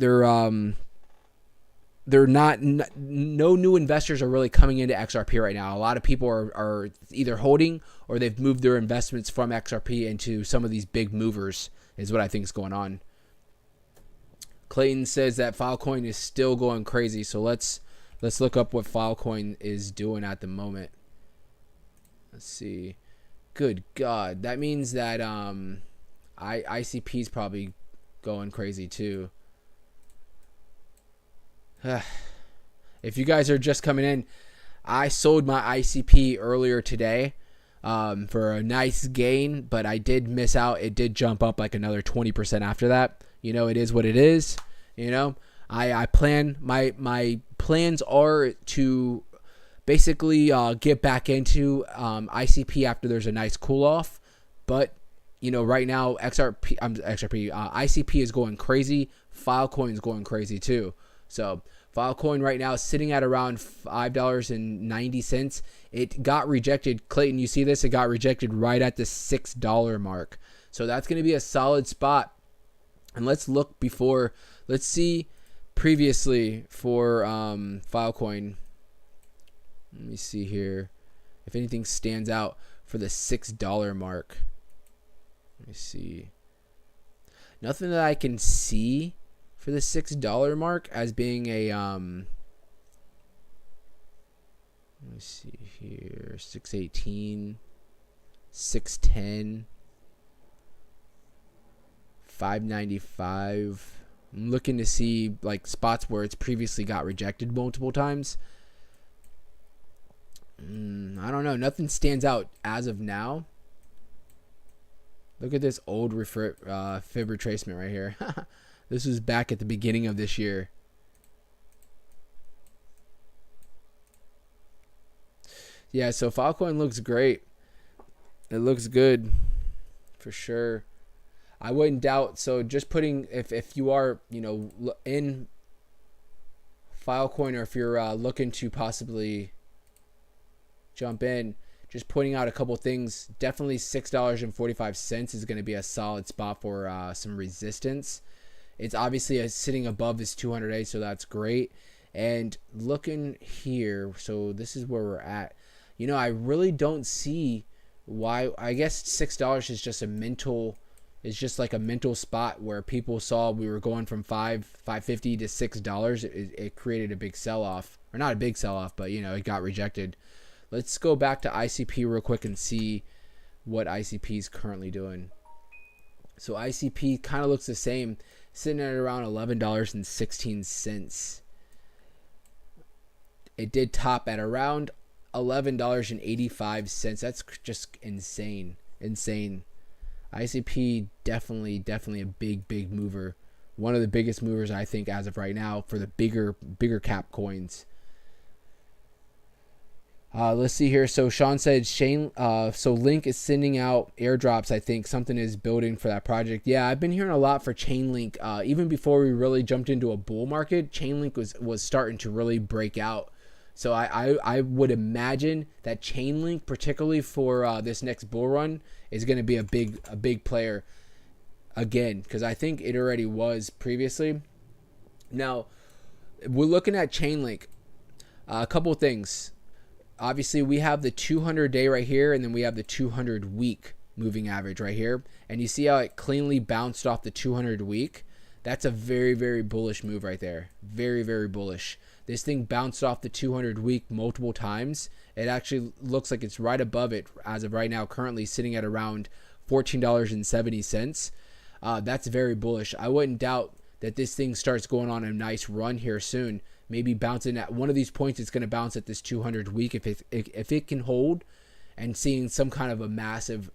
Speaker 1: not, no new investors are really coming into XRP right now. A lot of people are either holding or they've moved their investments from XRP into some of these big movers is what I think is going on. Clayton says that Filecoin is still going crazy. So let's look up what Filecoin is doing at the moment. Let's see. Good God. That means that ICP is probably going crazy too. If you guys are just coming in, I sold my ICP earlier today for a nice gain, but I did miss out. It did jump up like another 20% after that. You know, it is what it is. You know, I plan, my plans are to basically get back into ICP after there's a nice cool off. But, you know, right now ICP is going crazy. Filecoin is going crazy too. So Filecoin right now is sitting at around $5.90. It got rejected. Clayton, you see this? It got rejected right at the $6 mark. So that's going to be a solid spot. And let's look before. Let's see previously for Filecoin. Let me see here if anything stands out for the $6 mark. Let me see. Nothing that I can see for the $6 mark as being a let me see here, 618, 610, 595. I'm looking to see like spots where it's previously got rejected multiple times. I don't know. Nothing stands out as of now. Look at this old fib retracement right here. This was back at the beginning of this year. Yeah, so Filecoin looks great. It looks good for sure. I wouldn't doubt. So just putting, if you are, you know, in Filecoin, or if you're looking to possibly jump in, just pointing out a couple things. Definitely $6.45 is going to be a solid spot for some resistance. It's obviously sitting above this 200A, so that's great. And looking here, so this is where we're at. You know, I really don't see why. I guess $6 is just a mental. It's just like a mental spot where people saw we were going from $5.50 to $6. It created a big sell-off, or not a big sell-off, but you know, it got rejected. Let's go back to ICP real quick and see what ICP is currently doing. So ICP kind of looks the same, sitting at around $11.16. It did top at around $11.85. That's just insane. ICP definitely a big mover. One of the biggest movers, I think, as of right now for the bigger cap coins. Let's see here. So Sean said so Link is sending out airdrops. I think something is building for that project. Yeah, I've been hearing a lot for Chainlink. Even before we really jumped into a bull market, Chainlink was starting to really break out. So I would imagine that Chainlink, particularly for this next bull run, is going to be a big player again, because I think it already was previously. Now we're looking at Chainlink. A couple things. Obviously, we have the 200-day right here, and then we have the 200-week moving average right here. And you see how it cleanly bounced off the 200-week? That's a very bullish move right there. Very bullish. This thing bounced off the 200-week multiple times. It actually looks like it's right above it as of right now, currently sitting at around $14.70. That's very bullish. I wouldn't doubt that this thing starts going on a nice run here soon. Maybe bouncing at one of these points. It's going to bounce at this 200-week if it can hold, and seeing some kind of a massive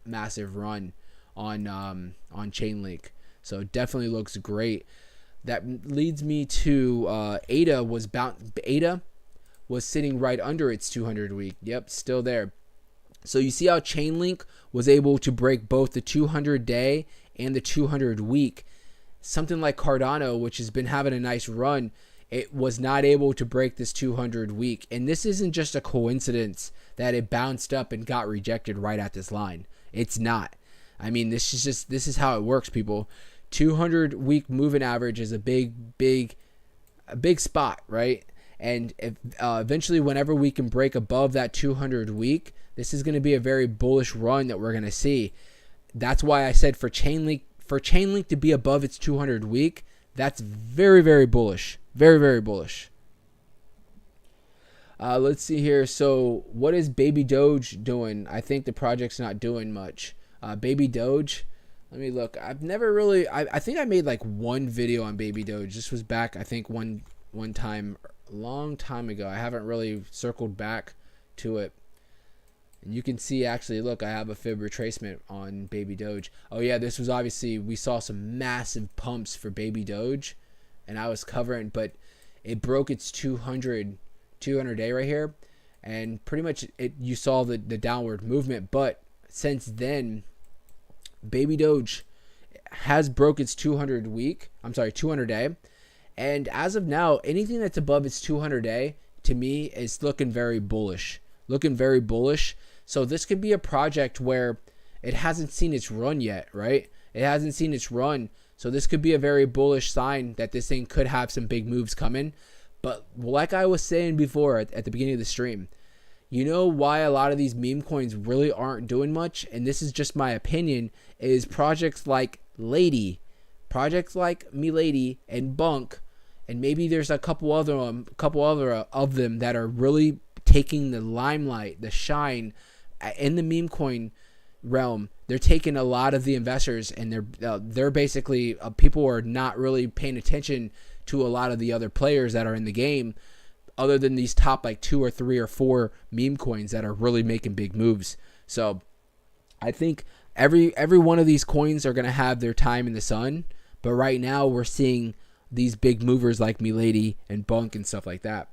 Speaker 1: run on Chainlink. So it definitely looks great. That leads me to Ada was sitting right under its 200-week. Yep, still there. So you see how Chainlink was able to break both the 200-day and the 200-week. Something like Cardano, which has been having a nice run, it was not able to break this 200-week. And this isn't just a coincidence that it bounced up and got rejected right at this line. It's not. I mean, this is how it works, people. 200-week moving average is a big spot, right? And if, eventually, whenever we can break above that 200-week, this is going to be a very bullish run that we're going to see. That's why I said for Chainlink to be above its 200-week, that's very bullish. Very bullish. Let's see here. So what is Baby Doge doing? I think the project's not doing much. Baby Doge, let me look. I've never really, I think I made like one video on Baby Doge. This was back, I think, when one time a long time ago. I haven't really circled back to it. And you can see, actually, look, I have a fib retracement on Baby Doge. Oh yeah, this was obviously, we saw some massive pumps for Baby Doge, and I was covering, but it broke its 200 day right here, and pretty much you saw the downward movement. But since then, Baby Doge has broke its 200 day, and as of now, anything that's above its 200 day to me is looking very bullish. So this could be a project where it hasn't seen its run yet, right? It hasn't seen its run. So this could be a very bullish sign that this thing could have some big moves coming. But like I was saying before at the beginning of the stream, you know why a lot of these meme coins really aren't doing much? And this is just my opinion, is projects like Milady, and Bonk, and maybe there's a couple other of them that are really taking the limelight, the shine in the meme coin realm. They're taking a lot of the investors, and they're basically people are not really paying attention to a lot of the other players that are in the game, other than these top like 2 or 3 or 4 meme coins that are really making big moves. So I think every one of these coins are going to have their time in the sun, but right now we're seeing these big movers like Milady and Bonk and stuff like that.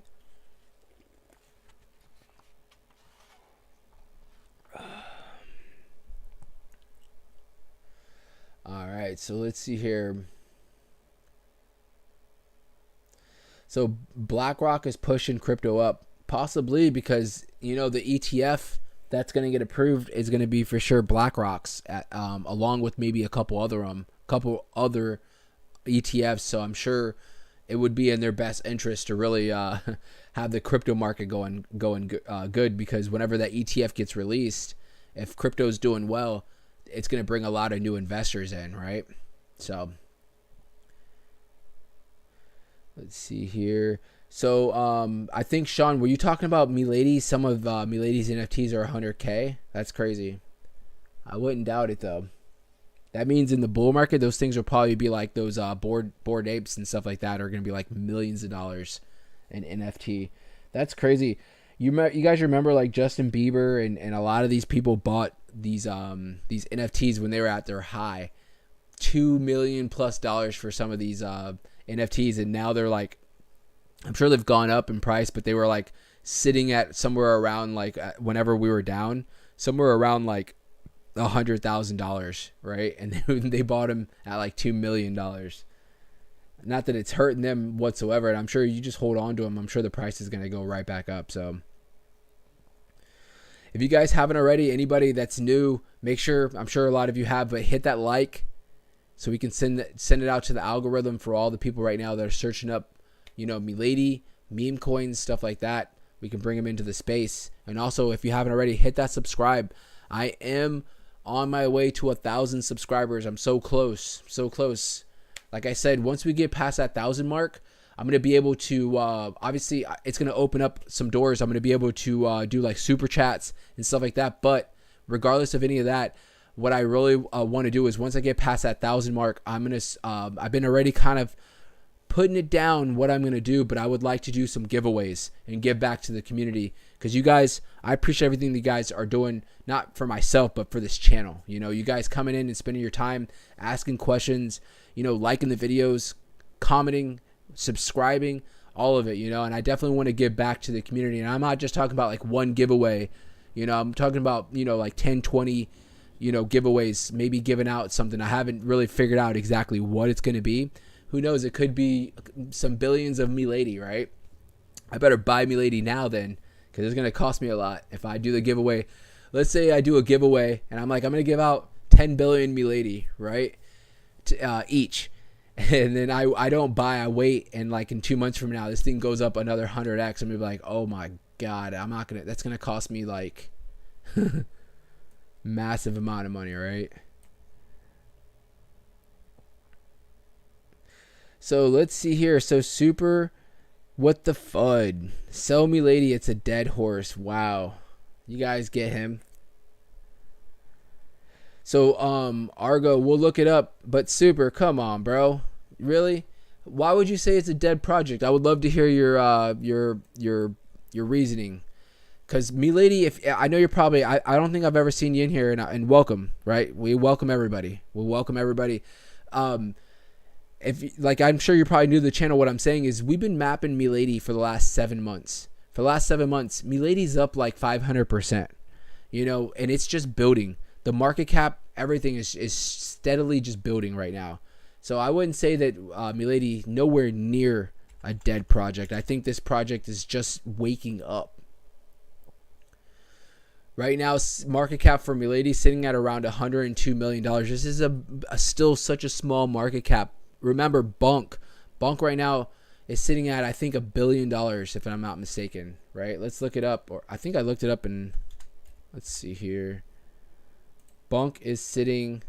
Speaker 1: All right, so let's see here. So BlackRock is pushing crypto up, possibly because, you know, the ETF that's going to get approved is going to be for sure BlackRock's, along with maybe a couple other ETFs. So I'm sure it would be in their best interest to really have the crypto market going good, because whenever that ETF gets released, if crypto's doing well, it's going to bring a lot of new investors in, right? So let's see here. So I think, Sean, were you talking about Milady? Some of Milady's NFTs are 100K. That's crazy. I wouldn't doubt it though. That means in the bull market, those things will probably be like those bored apes and stuff like that are going to be like millions of dollars in NFT. That's crazy. You guys remember like Justin Bieber and a lot of these people bought these NFTs when they were at their high, $2 million plus for some of these NFTs, and now they're like, I'm sure they've gone up in price, but they were like sitting at somewhere around like whenever we were down, somewhere around like $100,000, right? And they bought them at like $2 million. Not that it's hurting them whatsoever, and I'm sure you just hold on to them. I'm sure the price is going to go right back up. So if you guys haven't already, anybody that's new, make sure, I'm sure a lot of you have, but hit that like so we can send it out to the algorithm for all the people right now that are searching up, you know, Milady, meme coins, stuff like that. We can bring them into the space. And also, if you haven't already, hit that subscribe. I am on my way to 1,000 subscribers. I'm so close, so close. Like I said, once we get past that 1,000 mark, I'm going to be able to, obviously, it's going to open up some doors. I'm going to be able to do like super chats and stuff like that. But regardless of any of that, what I really want to do is once I get past that 1,000 mark, I'm going to, I've been already kind of putting it down what I'm going to do, but I would like to do some giveaways and give back to the community, because you guys, I appreciate everything you guys are doing, not for myself, but for this channel. You know, you guys coming in and spending your time asking questions, you know, liking the videos, commenting, subscribing, all of it, you know, and I definitely want to give back to the community. And I'm not just talking about like one giveaway, you know, I'm talking about, you know, like 10, 20, you know, giveaways, maybe giving out something. I haven't really figured out exactly what it's going to be. Who knows? It could be some billions of Milady, right? I better buy Milady now then, because it's going to cost me a lot if I do the giveaway. Let's say I do a giveaway and I'm like, I'm going to give out 10 billion Milady, right? Each. And then I don't buy, I wait, and like in 2 months from now, this thing goes up another 100x. I'm going to be like, oh my God, I'm not going to, that's going to cost me like massive amount of money, right? So let's see here. So super, what the FUD? Sell Milady, it's a dead horse. Wow. You guys get him. So Argo, we'll look it up, but super, come on, bro. Really? Why would you say it's a dead project? I would love to hear your reasoning. Because Milady, if I know you're probably, I don't think I've ever seen you in here, and welcome, right? We welcome everybody. We'll welcome everybody. If like, I'm sure you're probably new to the channel. What I'm saying is we've been mapping Milady for the last 7 months. For the last 7 months, Milady's up like 500%. You know, and it's just building. The market cap, everything is steadily just building right now. So I wouldn't say that Milady nowhere near a dead project. I think this project is just waking up. Right now, market cap for Milady sitting at around $102 million. This is still such a small market cap. Remember, Bonk right now is sitting at, I think, $1 billion, if I'm not mistaken. Right? Let's look it up. Or I think I looked it up, and let's see here. Bonk is sitting.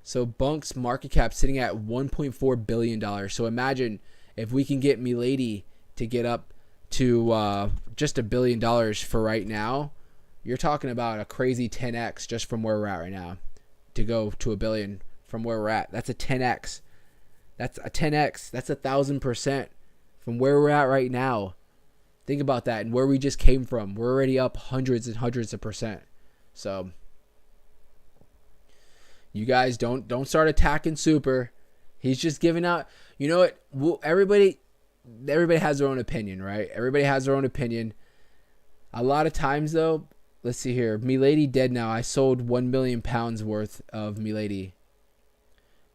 Speaker 1: So Bonk's market cap sitting at $1.4 billion. So imagine if we can get Milady to get up to just $1 billion for right now. You're talking about a crazy 10x just from where we're at right now to go to $1 billion from where we're at. That's a 10x. That's a 10x. That's 1,000% from where we're at right now. Think about that and where we just came from. We're already up hundreds and hundreds of percent. So you guys don't start attacking Super. He's just giving out. You know what? Everybody has their own opinion, right? Everybody has their own opinion. A lot of times, though, let's see here. Milady dead now. I sold 1 million pounds worth of Milady.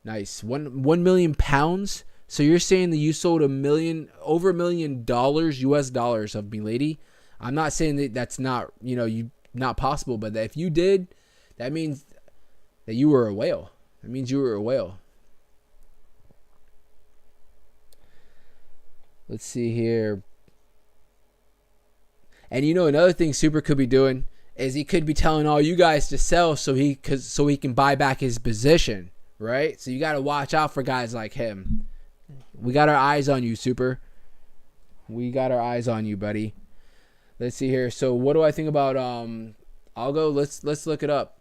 Speaker 1: Nice. 1 million pounds. So you're saying that you sold over $1 million US dollars of Milady? I'm not saying that that's not, not possible, but that if you did, that means that you were a whale. That means you were a whale. Let's see here. And another thing Super could be doing is he could be telling all you guys to sell so he can buy back his position, right? So you got to watch out for guys like him. We got our eyes on you, Super. We got our eyes on you, buddy. Let's see here. So what do I think about Algo? Let's look it up.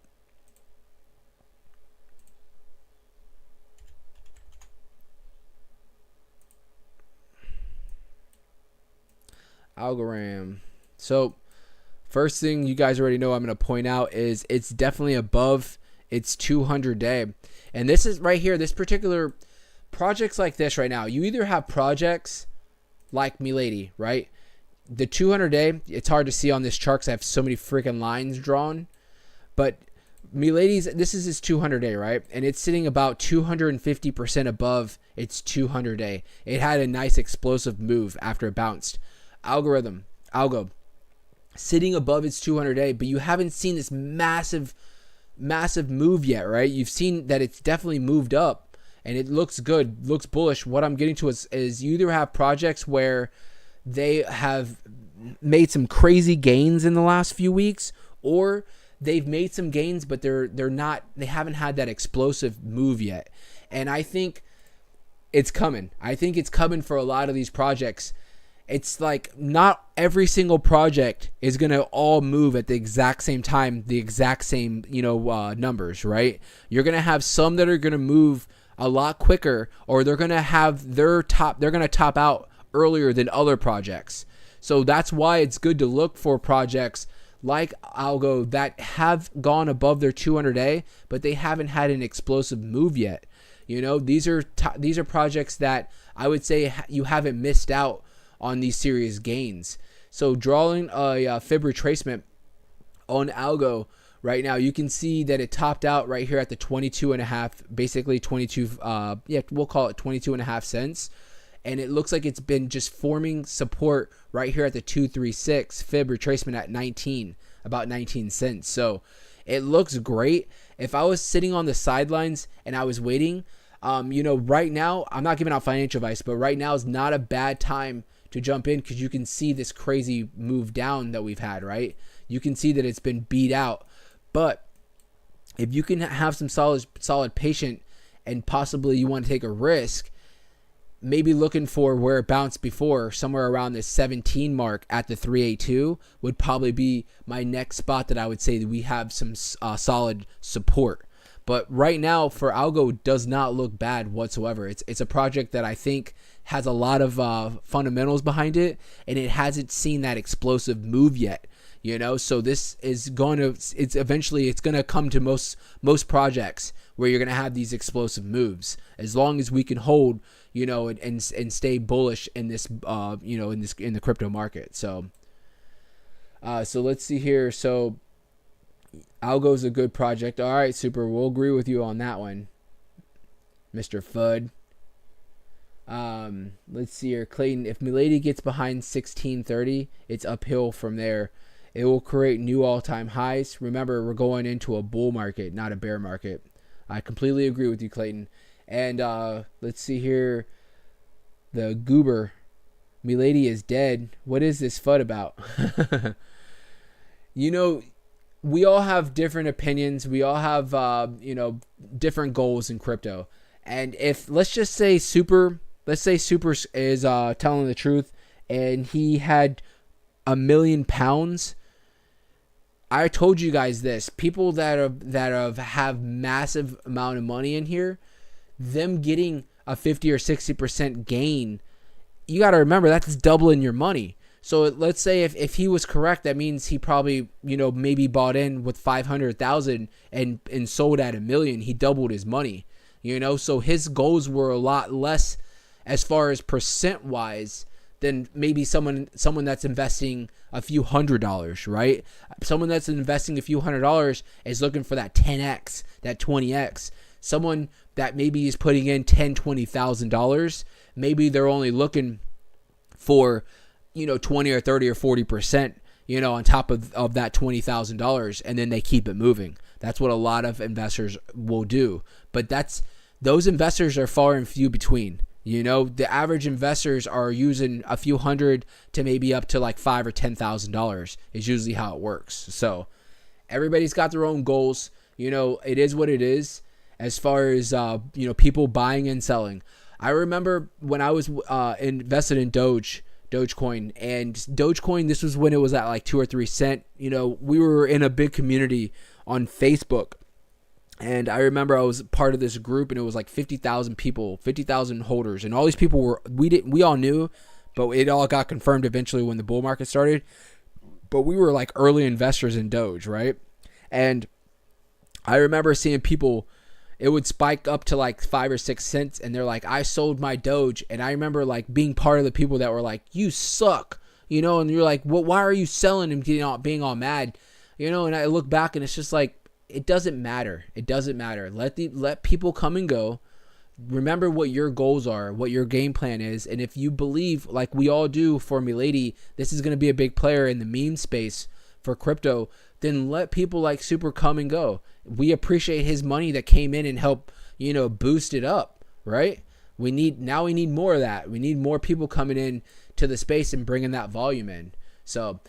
Speaker 1: Algorand. So first thing you guys already know I'm going to point out is it's definitely above its 200 day. And this is right here, this particular projects like this right now. You either have projects like Milady, right? The 200 day, it's hard to see on this chart because I have so many freaking lines drawn. But Milady's, this is its 200 day, right? And it's sitting about 250% above its 200 day. It had a nice explosive move after it bounced. Algo, sitting above its 200 day, but you haven't seen this massive move yet, right? You've seen that it's definitely moved up and it looks good, looks bullish. What I'm getting to is you either have projects where they have made some crazy gains in the last few weeks, or they've made some gains, but they haven't had that explosive move yet. And I think it's coming. I think it's coming for a lot of these projects. It's like not every single project is going to all move at the exact same time, the exact same, numbers, right? You're going to have some that are going to move a lot quicker, or they're going to have they're going to top out earlier than other projects. So that's why it's good to look for projects like Algo that have gone above their 200-day, but they haven't had an explosive move yet. These are projects that I would say you haven't missed out on these serious gains. So drawing a fib retracement on Algo right now, you can see that it topped out right here at the 22.5, basically 22, we'll call it 22.5 cents. And it looks like it's been just forming support right here at the 236 fib retracement at about 19 cents. So it looks great. If I was sitting on the sidelines and I was waiting, right now, I'm not giving out financial advice, but right now is not a bad time to jump in, because you can see this crazy move down that we've had, right? You can see that it's been beat out. But if you can have some solid patient and possibly you want to take a risk, maybe looking for where it bounced before, somewhere around the 17 mark at the 382 would probably be my next spot that I would say that we have some solid support. But right now for Algo does not look bad whatsoever. It's a project that I think has a lot of fundamentals behind it, and it hasn't seen that explosive move yet. So this is going to, it's eventually, it's going to come to most projects where you're going to have these explosive moves, as long as we can hold, and stay bullish in this, in the crypto market. So let's see here. So Algo's a good project. All right, super. We'll agree with you on that one, Mr. Fudd. Let's see here, Clayton. If Milady gets behind 1630, it's uphill from there. It will create new all-time highs. Remember, we're going into a bull market, not a bear market. I completely agree with you, Clayton. And let's see here. The goober. Milady is dead. What is this FUD about? We all have different opinions. We all have, different goals in crypto. And if, let's say Super is telling the truth, and he had £1 million. I told you guys this. People that have massive amount of money in here, them getting a 50 or 60% gain, you got to remember that's doubling your money. So let's say if he was correct, that means he probably, maybe bought in with 500,000 and sold at $1 million. He doubled his money, so his goals were a lot less as far as percent wise than maybe someone that's investing a few $100s, right? Someone that's investing a few $100s is looking for that 10x, that 20x. Someone that maybe is putting in $10,000, $20,000, maybe they're only looking for 20 or 30 or 40%, on top of that $20,000, and then they keep it moving. That's what a lot of investors will do. But those investors are far and few between. The average investors are using a few hundred to maybe up to like $5,000 or $10,000 is usually how it works. So everybody's got their own goals. It is what it is as far as, people buying and selling. I remember when I was invested in Dogecoin, and Dogecoin, this was when it was at like 2 or 3 cents. We were in a big community on Facebook. And I remember I was part of this group, and it was like 50,000 people, 50,000 holders. And all these people we all knew, but it all got confirmed eventually when the bull market started. But we were like early investors in Doge, right? And I remember seeing people, it would spike up to like 5 or 6 cents, and they're like, I sold my Doge. And I remember like being part of the people that were like, you suck, and you're like, well, why are you selling and being all mad? And I look back, and it's just like, it doesn't matter. It doesn't matter. Let people come and go. Remember what your goals are, what your game plan is. And if you believe, like we all do for Milady, this is going to be a big player in the meme space for crypto, then let people like Super come and go. We appreciate his money that came in and helped, boost it up, right? We need more of that. We need more people coming in to the space and bringing that volume in. So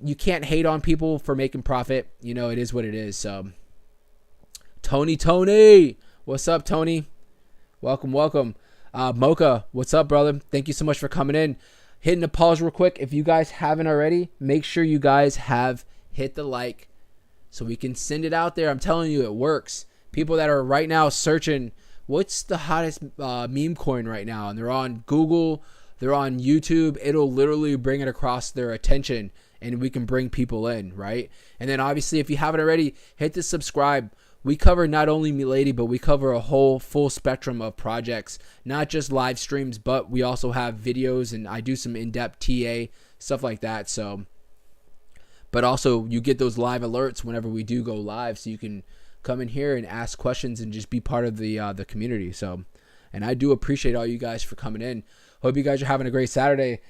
Speaker 1: you can't hate on people for making profit. It is what it is. So Tony, what's up, Tony? Welcome. Mocha, what's up, brother? Thank you so much for coming in. Hitting the pause real quick. If you guys haven't already, make sure you guys have hit the like so we can send it out there. I'm telling you, it works. People that are right now searching what's the hottest meme coin right now, and they're on Google, they're on YouTube, it'll literally bring it across their attention, and we can bring people in, right? And then obviously, if you haven't already, hit the subscribe. We cover not only Milady, but we cover a whole full spectrum of projects, not just live streams, but we also have videos, and I do some in-depth TA, stuff like that. So, but also you get those live alerts whenever we do go live, so you can come in here and ask questions and just be part of the community. So, and I do appreciate all you guys for coming in. Hope you guys are having a great Saturday.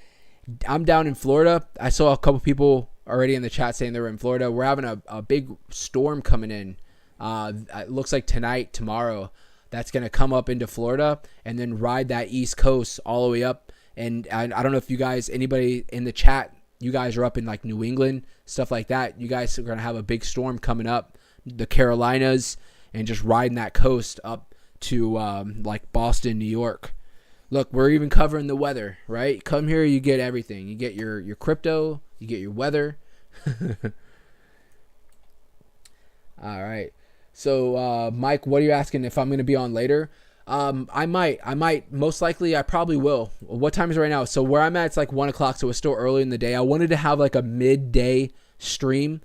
Speaker 1: I'm down in Florida. I saw a couple people already in the chat saying they were in Florida. We're having a big storm coming in. It looks like tonight, tomorrow, that's going to come up into Florida and then ride that East Coast all the way up. And I don't know if you guys, anybody in the chat, you guys are up in like New England, stuff like that. You guys are going to have a big storm coming up, the Carolinas, and just riding that coast up to like Boston, New York. Look, we're even covering the weather, right? Come here, you get everything. You get your crypto, you get your weather. All right. So, Mike, what are you asking if I'm going to be on later? I might, most likely, I probably will. What time is it right now? So where I'm at, it's like 1 o'clock, so it's still early in the day. I wanted to have like a midday stream,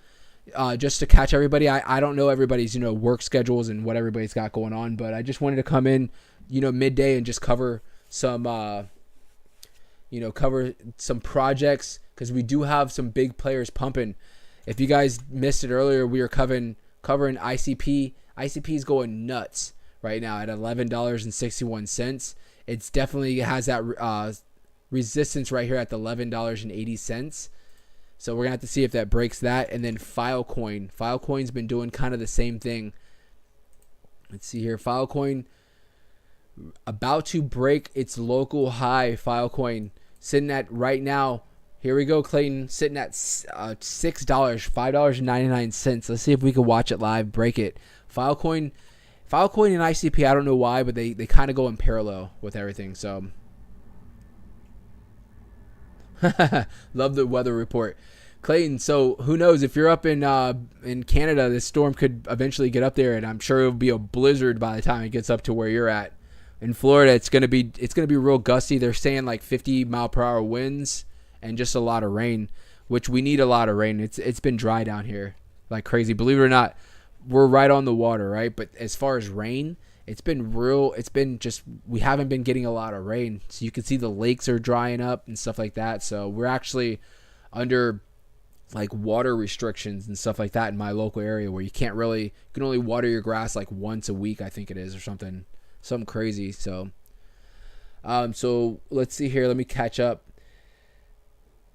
Speaker 1: just to catch everybody. I don't know everybody's, work schedules and what everybody's got going on, but I just wanted to come in, midday and just cover some, cover some projects, because we do have some big players pumping. If you guys missed it earlier, we were covering ICP. ICP is going nuts right now at $11.61. It's definitely has that resistance right here at the $11.80. So we're gonna have to see if that breaks that. And then Filecoin. Filecoin's been doing kind of the same thing. Let's see here. Filecoin about to break its local high. Filecoin sitting at right now. Here we go, Clayton, sitting at $6, $5.99. Let's see if we can watch it live, break it. Filecoin and ICP, I don't know why, but they kind of go in parallel with everything. So, love the weather report. Clayton, so who knows, if you're up in Canada, this storm could eventually get up there, and I'm sure it'll be a blizzard by the time it gets up to where you're at. In Florida, it's gonna be real gusty. They're saying like 50-mile-per-hour winds and just a lot of rain, which we need a lot of rain. It's been dry down here like crazy. Believe it or not, we're right on the water, right? But as far as rain, it's been just, we haven't been getting a lot of rain. So you can see the lakes are drying up and stuff like that. So we're actually under like water restrictions and stuff like that in my local area, where you can only water your grass like once a week, I think it is, or something crazy. So so let's see here. Let me catch up.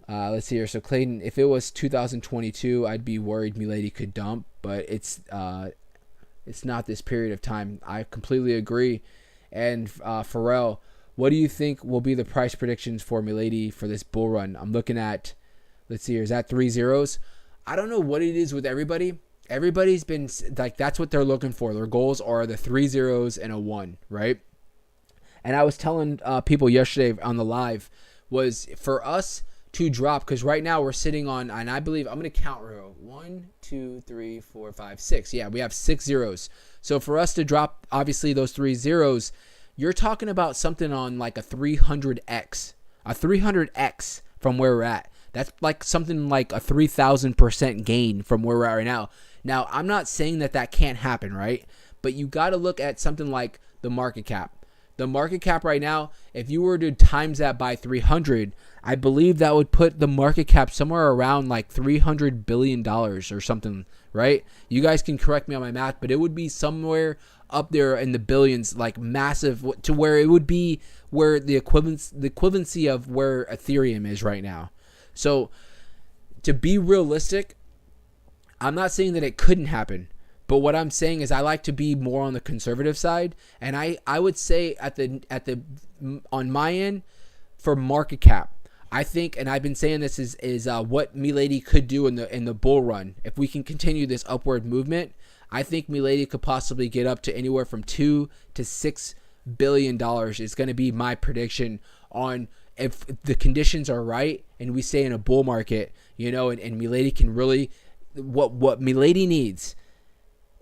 Speaker 1: Let's see here. So Clayton, if it was 2022, I'd be worried Milady could dump, but it's not this period of time. I completely agree. And Pharrell, what do you think will be the price predictions for Milady for this bull run? I'm looking at, let's see here, is that 3 zeros? I don't know what it is with everybody. Everybody's been like, that's what they're looking for. Their goals are the 3 zeros and a 1, right? And I was telling people yesterday on the live, was for us to drop, because right now we're sitting on, and I believe I'm going to count real 1, 2, 3, 4, 5, 6. Yeah, we have 6 zeros. So for us to drop, obviously, those 3 zeros, you're talking about something on like a 300x, from where we're at. That's like something like a 3,000% gain from where we're at right now. Now, I'm not saying that can't happen, right? But you got to look at something like the market cap. The market cap right now, if you were to times that by 300, I believe that would put the market cap somewhere around like $300 billion or something, right? You guys can correct me on my math, but it would be somewhere up there in the billions, like massive, to where it would be where the equivalency of where Ethereum is right now. So to be realistic, I'm not saying that it couldn't happen. But what I'm saying is I like to be more on the conservative side, and I would say on my end, for market cap, I think, and I've been saying this is what Milady could do in the bull run. If we can continue this upward movement, I think Milady could possibly get up to anywhere from $2 to $6 billion. Is going to be my prediction on if the conditions are right and we stay in a bull market, and Milady can really what Milady needs.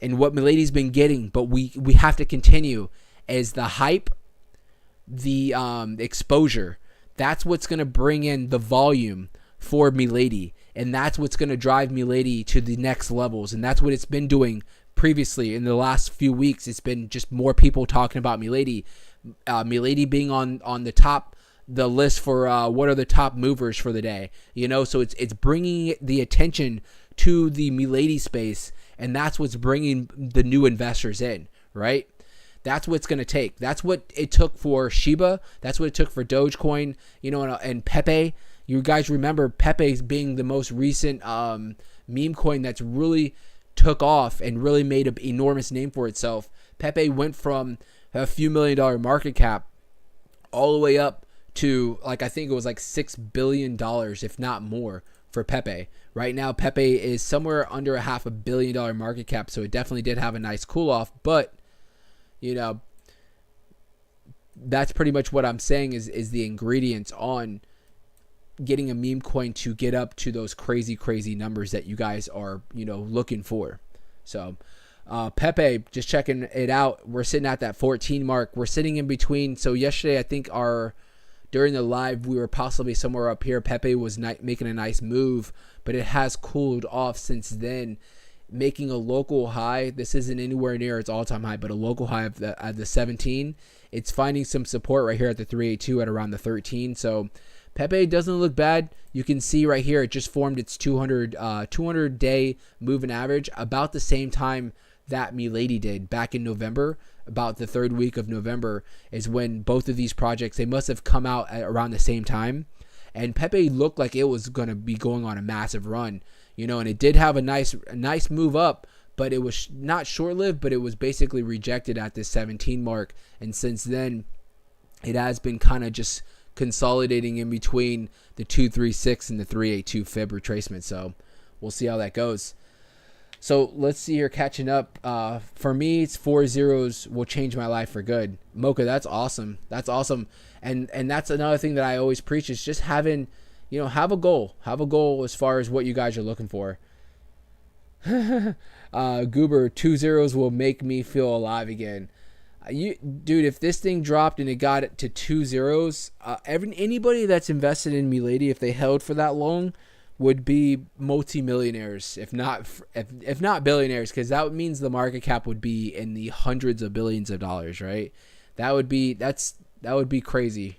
Speaker 1: And what Milady's been getting, but we have to continue, is the hype, the exposure. That's what's going to bring in the volume for Milady. And that's what's going to drive Milady to the next levels. And that's what it's been doing previously in the last few weeks. It's been just more people talking about Milady. Milady being on the list for what are the top movers for the day. So it's bringing the attention to the Milady space. And that's what's bringing the new investors in, right? That's what it's going to take. That's what it took for Shiba. That's what it took for Dogecoin, and Pepe. You guys remember Pepe being the most recent meme coin that's really took off and really made an enormous name for itself. Pepe went from a few $1 million market cap all the way up to, like, I think it was like $6 billion, if not more, for Pepe. Right now, Pepe is somewhere under a $500 million market cap, so it definitely did have a nice cool off. But, that's pretty much what I'm saying is the ingredients on getting a meme coin to get up to those crazy, crazy numbers that you guys are, looking for. So, Pepe, just checking it out. We're sitting at that 14 mark. We're sitting in between. So yesterday, I think during the live, we were possibly somewhere up here. Pepe was making a nice move, but it has cooled off since then, making a local high. This isn't anywhere near its all-time high, but a local high of the 17. It's finding some support right here at the 382 at around the 13. So Pepe doesn't look bad. You can see right here, it just formed its 200-day moving average about the same time that Milady did back in November. About the third week of November is when both of these projects, they must have come out at around the same time. And Pepe looked like it was going to be going on a massive run, and it did have a nice move up, but it was not short-lived, but it was basically rejected at this 17 mark. And since then, it has been kind of just consolidating in between the 236 and the 382 fib retracement. So we'll see how that goes. So let's see here, catching up. For me, it's 4 zeros will change my life for good. Mocha, that's awesome. That's awesome. And that's another thing that I always preach is just having, have a goal. Have a goal as far as what you guys are looking for. Goober, 2 zeros will make me feel alive again. Dude, if this thing dropped and it got it to 2 zeros, anybody that's invested in Milady, if they held for that long, would be multimillionaires, if not billionaires, because that means the market cap would be in the hundreds of billions of dollars, right? That would be crazy.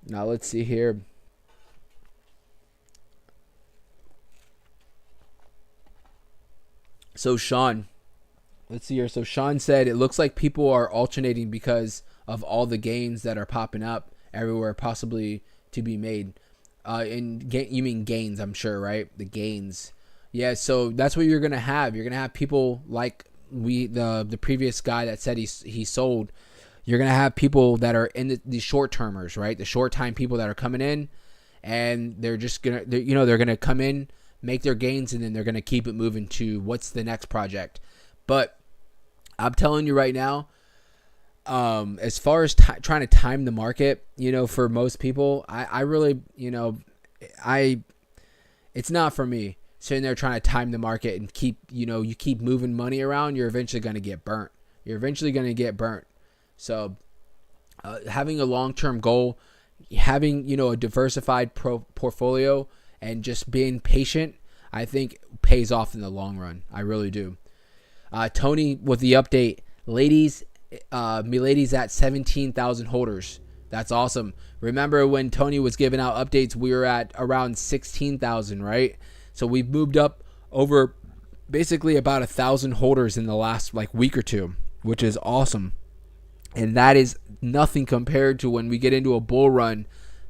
Speaker 1: Now let's see here. So Sean, let's see here. So Sean said it looks like people are alternating because of all the gains that are popping up everywhere, possibly to be made. You mean gains, I'm sure, right? The gains. Yeah, so that's what you're going to have. You're going to have people like the previous guy that said he sold. You're going to have people that are in the short-termers, right? The short-time people that are coming in, and they're just going to, they're going to come in, make their gains, and then they're going to keep it moving to what's the next project. But I'm telling you right now, as far as trying to time the market, for most people, I really, it's not for me. Sitting there trying to time the market and you keep moving money around, you're eventually going to get burnt. So, having a long-term goal, having, a diversified portfolio, and just being patient, I think pays off in the long run. I really do. Tony with the update, ladies. Milady's at 17,000 holders. That's awesome. Remember when Tony was giving out updates, we were at around 16,000, right? So we've moved up over basically about 1,000 holders in the last week or two, which is awesome. And that is nothing compared to when we get into a bull run.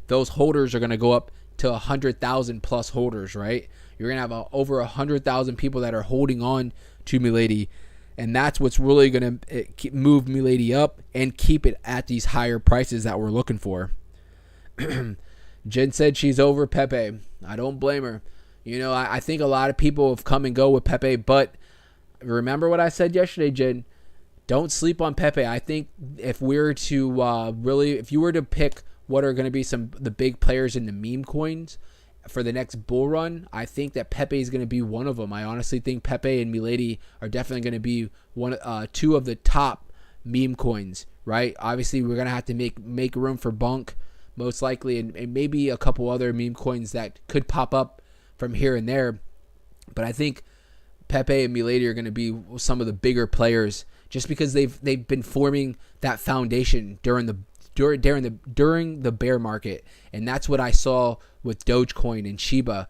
Speaker 1: Those holders are going to go up to 100,000 plus holders, right? You're going to have over 100,000 people that are holding on to Milady. And that's what's really going to move Milady up and keep it at these higher prices that we're looking for. Jen said she's over Pepe. I don't blame her. I think a lot of people have come and go with Pepe, but remember what I said yesterday, Jen. Don't sleep on Pepe. I think if we were to if you were to pick what are going to be the big players in the meme coins for the next bull run, I think that Pepe is going to be one of them. I honestly think Pepe and Milady are definitely going to be two of the top meme coins, right? Obviously, we're going to have to make room for Bonk, most likely, and maybe a couple other meme coins that could pop up from here and there. But I think Pepe and Milady are going to be some of the bigger players just because they've been forming that foundation during the bear market, and that's what I saw with Dogecoin and Shiba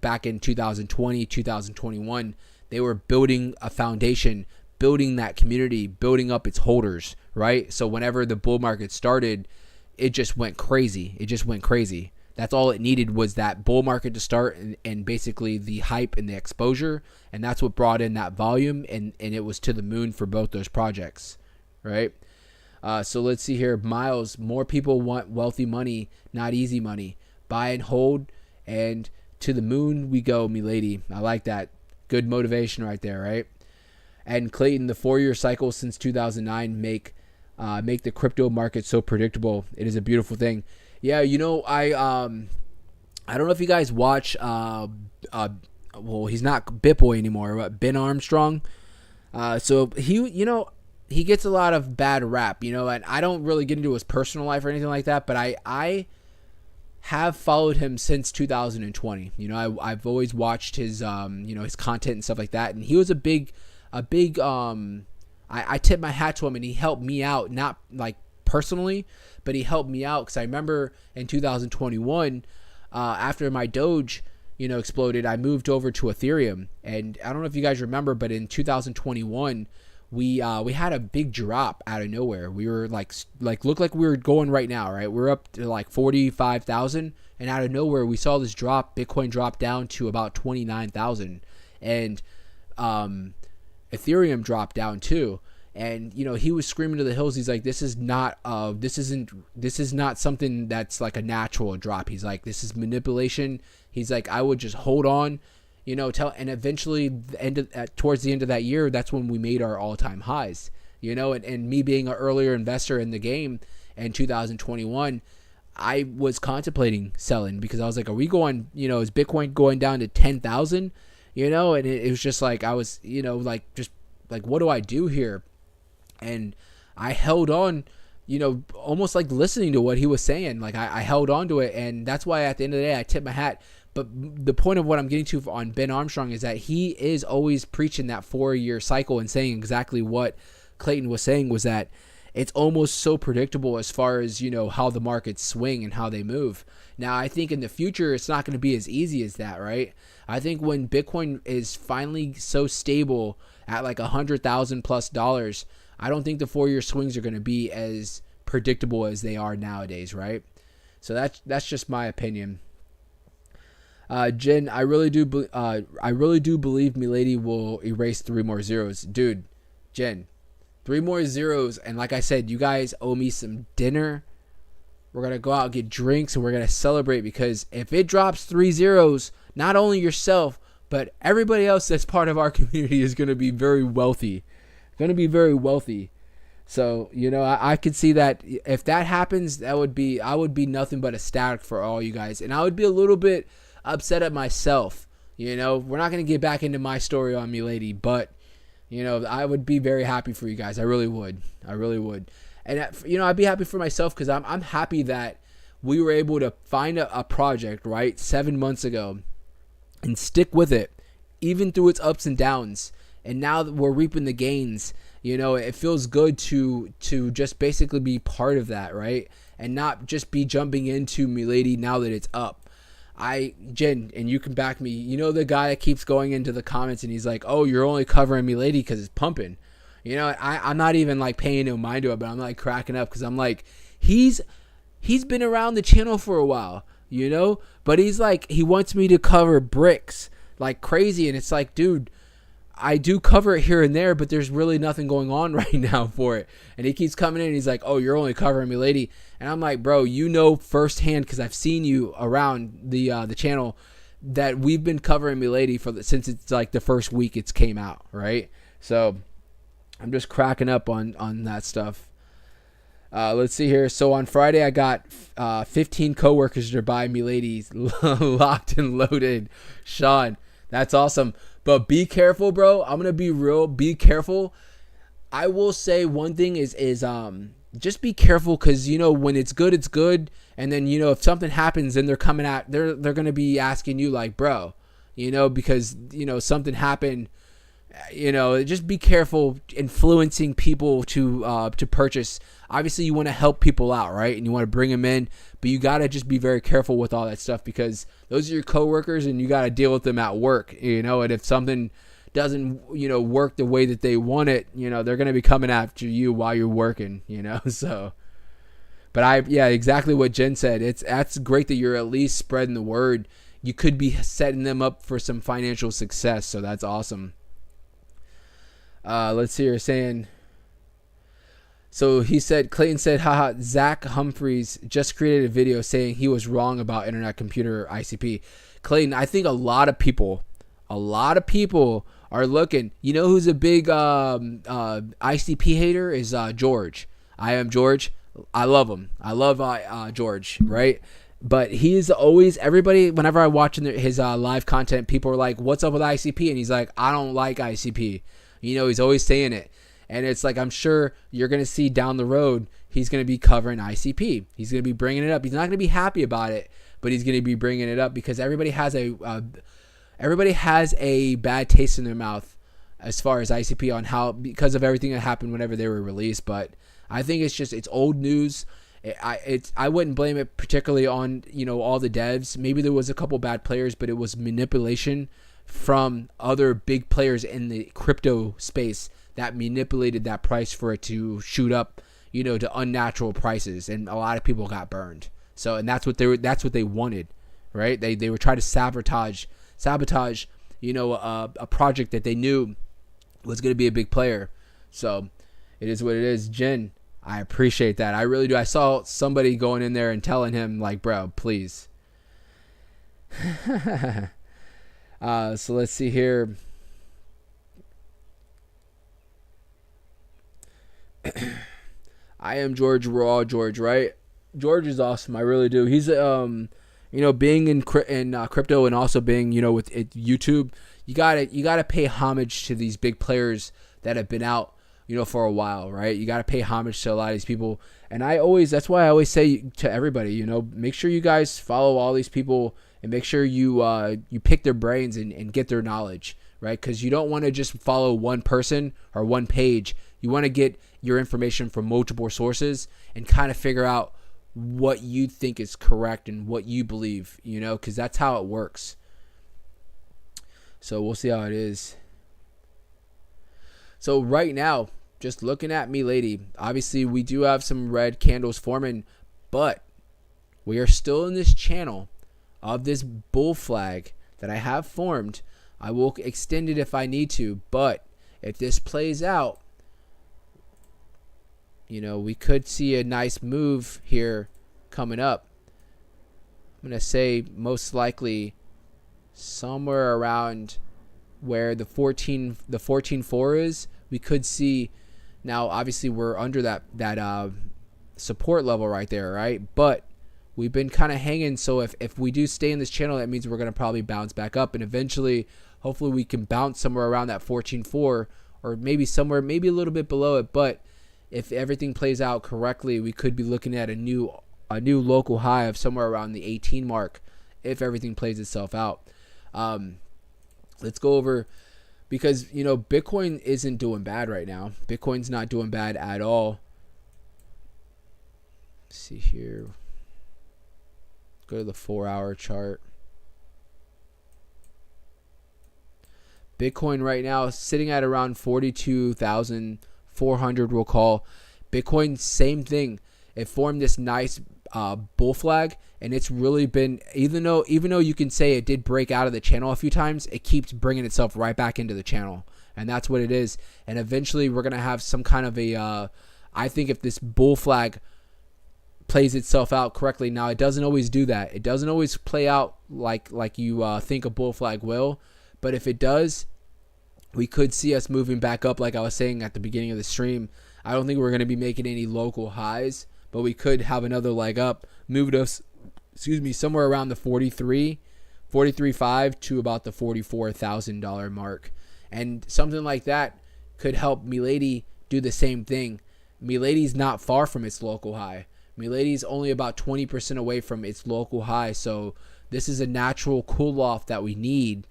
Speaker 1: back in 2020, 2021. They were building a foundation, building that community, building up its holders, right? So whenever the bull market started, it just went crazy. That's all it needed was that bull market to start and basically the hype and the exposure, and that's what brought in that volume, and it was to the moon for both those projects, right? So let's see here. Miles, more people want wealthy money, not easy money. Buy and hold, and to the moon we go, Milady. I like that. Good motivation right there, right? And Clayton, the 4-year cycle since 2009 make the crypto market so predictable. It is a beautiful thing. Yeah, I don't know if you guys watch well, he's not BitBoy anymore, but Ben Armstrong. So he gets a lot of bad rap, and I don't really get into his personal life or anything like that, but I have followed him since 2020. I've always watched his his content and stuff like that, and he was a big I tip my hat to him, and he helped me out, not like personally, but he helped me out because I remember in 2021, after my Doge, exploded, I moved over to Ethereum, and I don't know if you guys remember, but in 2021, we had a big drop out of nowhere. We were like looked like we were going right now, right? We're up to like 45,000, and out of nowhere we saw this drop. Bitcoin dropped down to about 29,000, and Ethereum dropped down too. And he was screaming to the hills. He's like, this is not something that's like a natural drop. He's like, this is manipulation. He's like, I would just hold on, and eventually towards the end of that year, that's when we made our all-time highs, and me being an earlier investor in the game in 2021, I was contemplating selling because I was like, are we going, is Bitcoin going down to 10,000, and it was just like, I was, what do I do here? And I held on, almost like listening to what he was saying. Like I held on to it, and that's why at the end of the day I tip my hat. But the point of what I'm getting to on Ben Armstrong is that he is always preaching that 4-year cycle and saying exactly what Clayton was saying, was that it's almost so predictable as far as, how the markets swing and how they move. Now, I think in the future, it's not going to be as easy as that, right? I think when Bitcoin is finally so stable at like $100,000+ I don't think the 4-year swings are going to be as predictable as they are nowadays, right? So that's just my opinion. Jen, I really do believe Milady will erase 3 more zeros, dude. Jen, 3 more zeros, and like I said, you guys owe me some dinner. We're gonna go out and get drinks, and we're gonna celebrate, because if it drops 3 zeros, not only yourself but everybody else that's part of our community is gonna be very wealthy. So I could see that if that happens, I would be nothing but ecstatic for all you guys, and I would be a little bit upset at myself. We're not gonna get back into my story on Milady, but I would be very happy for you guys. I really would, and I'd be happy for myself because I'm happy that we were able to find a project, right, 7 months ago and stick with it even through its ups and downs. And now that we're reaping the gains, it feels good to just basically be part of that, right? And not just be jumping into Milady now that it's up. Jen, and you can back me, the guy that keeps going into the comments and he's like, oh, you're only covering Milady because it's pumping. I'm not even like paying no mind to it, but I'm like cracking up because I'm like, he's been around the channel for a while, but he's like, he wants me to cover bricks like crazy. And it's like, dude, I do cover it here and there, but there's really nothing going on right now for it. And he keeps coming in and he's like, oh, you're only covering Milady. And I'm like, bro, firsthand, because I've seen you around the channel, that we've been covering Milady since it's like the first week it's came out, right? So I'm just cracking up on that stuff. Let's see here. So on Friday, I got 15 coworkers to buy Milady's locked and loaded. Sean, that's awesome. But be careful, bro. I'm gonna be real. Be careful. I will say one thing is just be careful, because when it's good, it's good. And then if something happens, then they're gonna be asking you like, bro, because something happened. Just be careful influencing people to purchase. Obviously, you want to help people out, right? And you want to bring them in, but you got to just be very careful with all that stuff, because those are your coworkers and you got to deal with them at work, and if something doesn't, work the way that they want it, they're going to be coming after you while you're working, so. But exactly what Jen said. That's great that you're at least spreading the word. You could be setting them up for some financial success, so that's awesome. Let's see her saying. So Clayton said, haha, Zach Humphreys just created a video saying he was wrong about Internet Computer ICP. Clayton, I think a lot of people are looking. Who's a big ICP hater is George. I am George. I love him. I love George, right? But he is always, everybody, whenever I watch his live content, people are like, what's up with ICP? And he's like, I don't like ICP. He's always saying it. And it's like, I'm sure you're going to see down the road, he's going to be covering ICP. He's going to be bringing it up. He's not going to be happy about it, but he's going to be bringing it up because everybody has a bad taste in their mouth as far as ICP on how, because of everything that happened whenever they were released. But I think it's old news. I wouldn't blame it particularly on all the devs. Maybe there was a couple bad players, but it was manipulation from other big players in the crypto space that manipulated that price for it to shoot up, to unnatural prices, and a lot of people got burned. So, and that's what they wanted, right? They were trying to sabotage, a project that they knew was going to be a big player. So, it is what it is. Jin, I appreciate that. I really do. I saw somebody going in there and telling him, like, bro, please. So let's see here. I am George Raw George, right? George is awesome. I really do. He's being in crypto and also being with YouTube. You gotta pay homage to these big players that have been out for a while, right? You got to pay homage to a lot of these people. And that's why I always say to everybody, make sure you guys follow all these people and make sure you pick their brains and get their knowledge, right? Because you don't want to just follow one person or one page. You want to get your information from multiple sources and kind of figure out what you think is correct and what you believe, because that's how it works. So we'll see how it is. So right now, just looking at Milady, obviously we do have some red candles forming, but we are still in this channel of this bull flag that I have formed. I will extend it if I need to, but if this plays out, we could see a nice move here coming up. I'm going to say most likely somewhere around where the 14.4 is. We could see, now obviously we're under that support level right there, right? But we've been kind of hanging, so if we do stay in this channel, that means we're going to probably bounce back up, and eventually hopefully we can bounce somewhere around that 14.4 or maybe a little bit below it. But if everything plays out correctly, we could be looking at a new local high of somewhere around the 18 mark if everything plays itself out. Let's go over, because Bitcoin isn't doing bad right now. Bitcoin's not doing bad at all. Let's see here. Go to the 4-hour chart. Bitcoin right now sitting at around 42,400. We'll call Bitcoin, same thing. It formed this nice bull flag, and it's really been, even though you can say it did break out of the channel a few times, it keeps bringing itself right back into the channel, and that's what it is. And eventually we're gonna have some kind of a I think if this bull flag plays itself out correctly, now it doesn't always do that. It doesn't always play out like you think a bull flag will, but if it does, we could see us moving back up. Like I was saying at the beginning of the stream, I don't think we're going to be making any local highs, but we could have another leg up, moved us, somewhere around the 43.5 to about the $44,000 mark. And something like that could help Milady do the same thing. Milady's not far from its local high. Milady's only about 20% away from its local high, so this is a natural cool off that we need.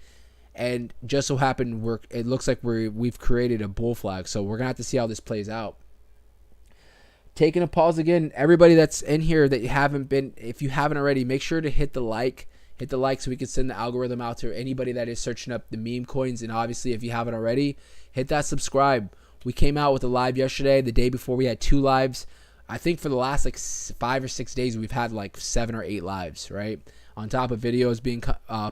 Speaker 1: And just so happened, it looks like we've created a bull flag, so we're gonna have to see how this plays out. Taking a pause again, everybody that's in here that if you haven't already, make sure to hit the like so we can send the algorithm out to anybody that is searching up the meme coins. And obviously, if you haven't already, hit that subscribe. We came out with a live yesterday. The day before, we had 2 lives. I think for the last 5 or 6 days, we've had 7 or 8 lives, right? On top of videos being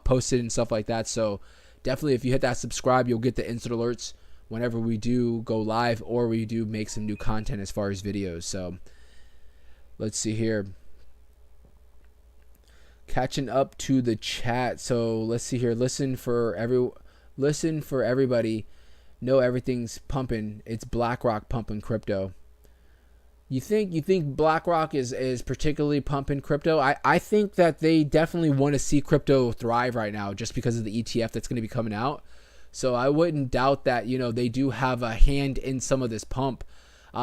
Speaker 1: posted and stuff like that. So definitely, if you hit that subscribe, you'll get the instant alerts whenever we do go live or we do make some new content as far as videos. So let's see here. Catching up to the chat. So let's see here. Listen for everybody. Know everything's pumping. It's BlackRock pumping crypto. You think BlackRock is particularly pumping crypto? I think that they definitely want to see crypto thrive right now just because of the ETF that's going to be coming out. So I wouldn't doubt that, they do have a hand in some of this pump.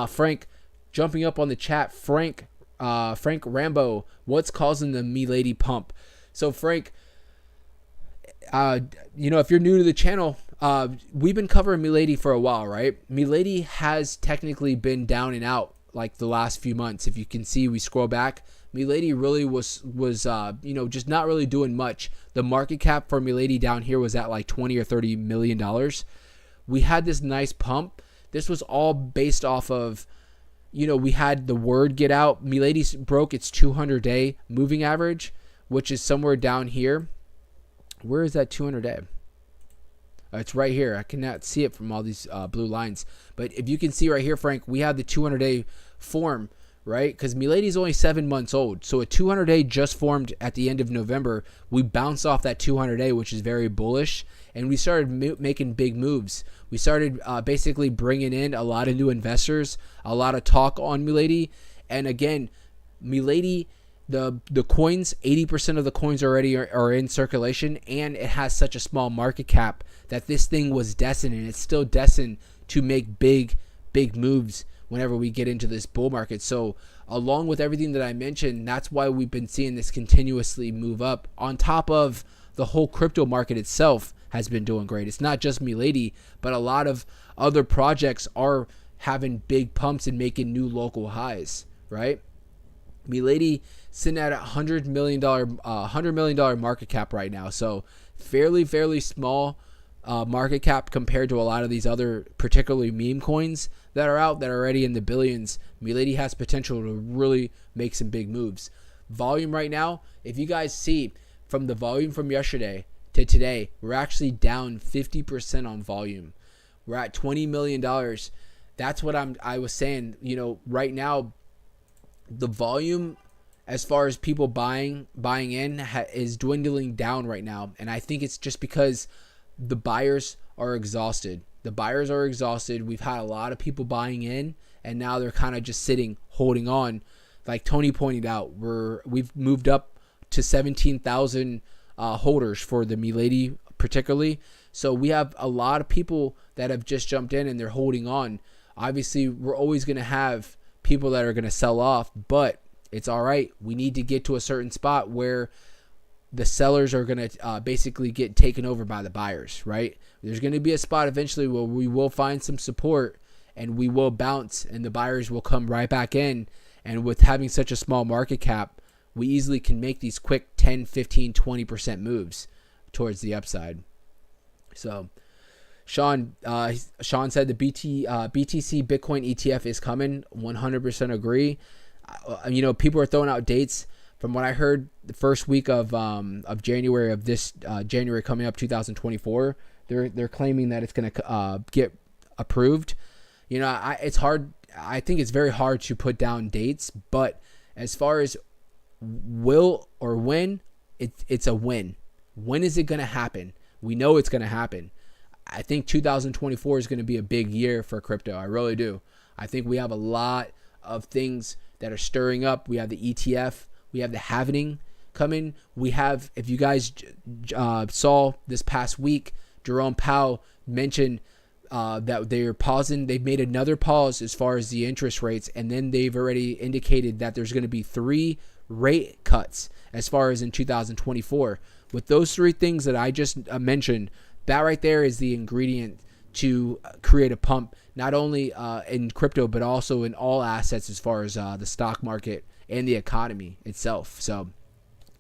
Speaker 1: Frank, jumping up on the chat, Frank Rambo, what's causing the Milady pump? So Frank, if you're new to the channel, we've been covering Milady for a while, right? Milady has technically been down and out like the last few months. If you can see, we scroll back, Milady really was just not really doing much. The market cap for Milady down here was at like 20 or 30 million dollars. We had this nice pump. This was all based off of, we had the word get out. Milady broke its 200-day moving average, which is somewhere down here. Where is that 200-day? It's right here. I cannot see it from all these blue lines. But if you can see right here, Frank, we have the 200-day form, right? Because Milady is only 7 months old. So a 200-day just formed at the end of November. We bounced off that 200-day, which is very bullish. And we started making big moves. We started basically bringing in a lot of new investors, a lot of talk on Milady. And again, Milady, the coins, 80% of the coins already are in circulation, and it has such a small market cap that this thing was destined, and it's still destined to make big moves whenever we get into this bull market. So along with everything that I mentioned, that's why we've been seeing this continuously move up, on top of the whole crypto market itself has been doing great. It's not just Milady, but a lot of other projects are having big pumps and making new local highs, right? Milady sitting at $100 million market cap right now. So fairly small market cap compared to a lot of these other, particularly meme coins that are out that are already in the billions. Milady has potential to really make some big moves. Volume right now, if you guys see from the volume from yesterday to today, we're actually down 50% on volume. We're at $20 million. That's what I was saying. Right now, the volume as far as people buying in is dwindling down right now. And I think it's just because the buyers are exhausted. We've had a lot of people buying in, and now they're kind of just sitting, holding on. Like Tony pointed out, we've moved up to 17,000 holders for the Milady particularly. So we have a lot of people that have just jumped in and they're holding on. Obviously, we're always going to have people that are going to sell off, but it's all right. We need to get to a certain spot where the sellers are going to basically get taken over by the buyers, right? There's going to be a spot eventually where we will find some support and we will bounce and the buyers will come right back in. And with having such a small market cap, we easily can make these quick 10, 15, 20% moves towards the upside. So Sean said the BTC Bitcoin ETF is coming. 100% agree. People are throwing out dates. From what I heard, the first week of January of this January coming up, 2024, they're claiming that it's going to get approved. It's hard. I think it's very hard to put down dates, but as far as will or when, it's a win. When is it going to happen? We know it's going to happen. I think 2024 is going to be a big year for crypto. I really do. I think we have a lot of things that are stirring up. We have the ETF. We have the halvening coming. We have, if you guys saw this past week, Jerome Powell mentioned that they're pausing. They've made another pause as far as the interest rates, and then they've already indicated that there's going to be 3 rate cuts as far as in 2024. With those 3 things that I just mentioned, that right there is the ingredient to create a pump, not only in crypto, but also in all assets as far as the stock market and the economy itself. So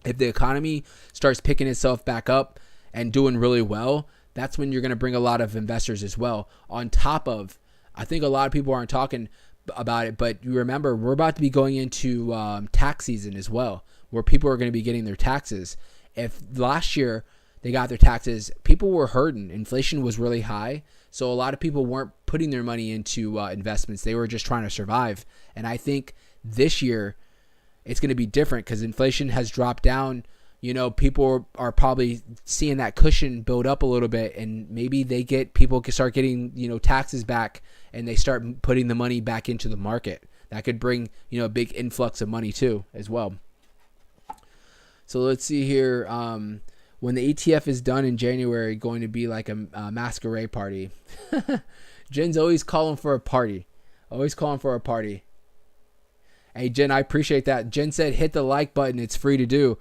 Speaker 1: if the economy starts picking itself back up and doing really well, that's when you're going to bring a lot of investors as well. On top of, I think a lot of people aren't talking about it, but you remember we're about to be going into tax season as well, where people are going to be getting their taxes. If last year they got their taxes, people were hurting. Inflation was really high. So a lot of people weren't putting their money into investments. They were just trying to survive. And I think this year it's going to be different because inflation has dropped down. People are probably seeing that cushion build up a little bit, and maybe people can start getting, taxes back, and they start putting the money back into the market. that could bring, a big influx of money too as well. So let's see here. When the ETF is done in January, going to be like a masquerade party. Jen's always calling for a party. Always calling for a party. Hey, Jen, I appreciate that. Jen said, hit the like button. It's free to do.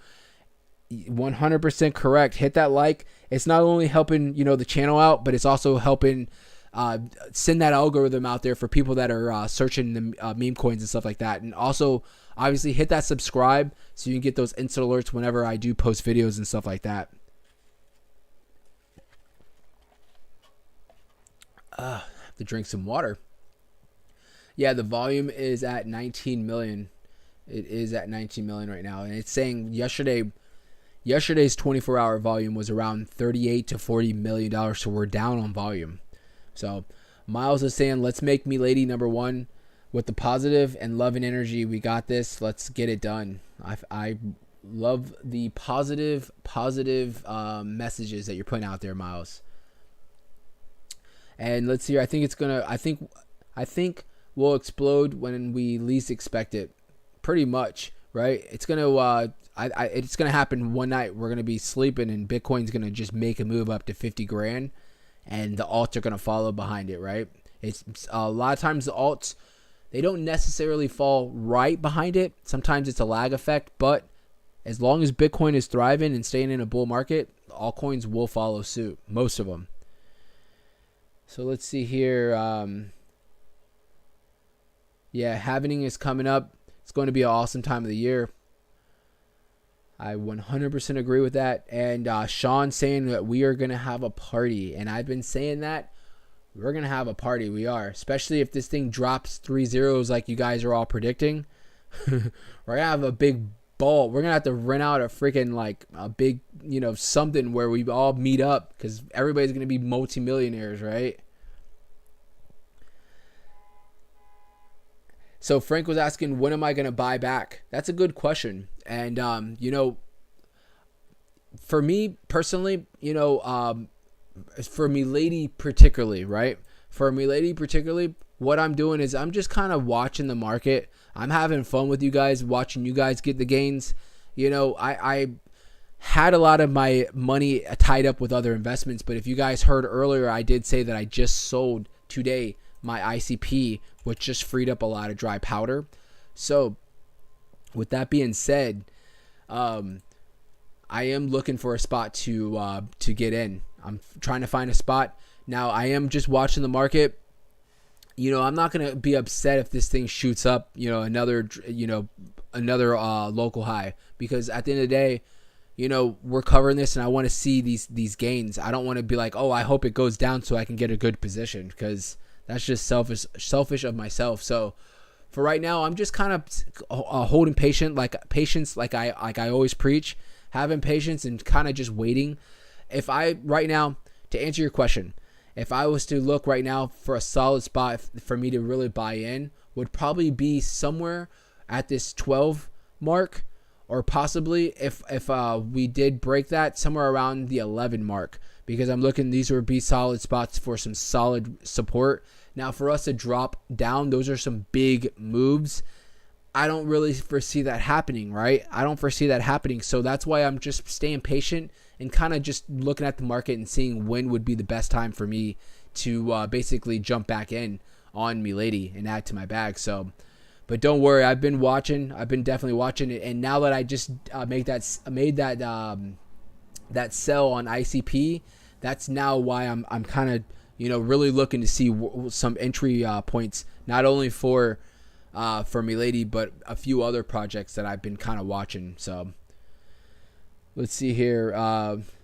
Speaker 1: 100% correct. Hit that like. It's not only helping, the channel out, but it's also helping send that algorithm out there for people that are searching the meme coins and stuff like that. And also, obviously, hit that subscribe so you can get those instant alerts whenever I do post videos and stuff like that. Have to drink some water. Yeah, the volume is at 19 million. It is at 19 million right now. And it's saying yesterday's 24-hour volume was around 38 to 40 million dollars. So we're down on volume. So Miles is saying, let's make Milady number one with the positive and love and energy. We got this. Let's get it done. I love the positive messages that you're putting out there, Miles. And let's see here. I think will explode when we least expect it, pretty much, right? It's gonna it's gonna happen one night. We're gonna be sleeping and Bitcoin's gonna just make a move up to 50 grand, and the alts are gonna follow behind it, right? It's a lot of times the alts, they don't necessarily fall right behind it. Sometimes it's a lag effect, but as long as Bitcoin is thriving and staying in a bull market, altcoins will follow suit, most of them. So let's see here. Yeah, halving is coming up. It's going to be an awesome time of the year. I 100% agree with that. And Sean saying that we are going to have a party. And I've been saying that. We're going to have a party. We are. Especially if this thing drops 3 zeros like you guys are all predicting. We're going to have a big ball. We're going to have to rent out a freaking like a big, something where we all meet up. Because everybody's going to be multimillionaires, right? So Frank was asking, when am I going to buy back? That's a good question. And, for me personally, for Milady particularly, right? For Milady particularly, what I'm doing is I'm just kind of watching the market. I'm having fun with you guys, watching you guys get the gains. I had a lot of my money tied up with other investments, but if you guys heard earlier, I did say that I just sold today my ICP, which just freed up a lot of dry powder. So with that being said, I am looking for a spot to get in. I'm trying to find a spot. Now I am just watching the market. I'm not going to be upset if this thing shoots up, another local high, because at the end of the day, we're covering this and I want to see these gains. I don't want to be like, oh, I hope it goes down so I can get a good position, because that's just selfish of myself. So for right now, I'm just kind of holding patience like I always preach, having patience and kind of just waiting. Right now, to answer your question, if I was to look right now for a solid spot for me to really buy in, would probably be somewhere at this 12 mark, or possibly if we did break that, somewhere around the 11 mark, because I'm looking, these would be solid spots for some solid support. Now, for us to drop down, those are some big moves. I don't really foresee that happening, right? I don't foresee that happening. So that's why I'm just staying patient and kind of just looking at the market and seeing when would be the best time for me to basically jump back in on Milady and add to my bag. So, but don't worry, I've been watching. I've been definitely watching it. And now that I just made that sell on ICP, that's now why I'm kind of really looking to see some entry points, not only for Milady, but a few other projects that I've been kind of watching. So let's see here.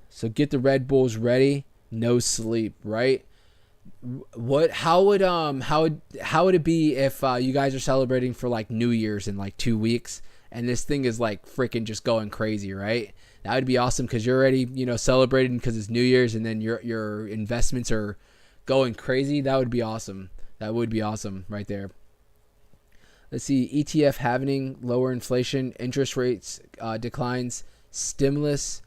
Speaker 1: So get the Red Bulls ready. No sleep, right? How would it be if you guys are celebrating for like New Year's in like 2 weeks and this thing is like freaking just going crazy, right? That would be awesome, because you're already celebrating because it's New Year's, and then your investments are going crazy. That would be awesome. That would be awesome right there. Let's see. ETF halving, lower inflation, interest rates declines, stimulus.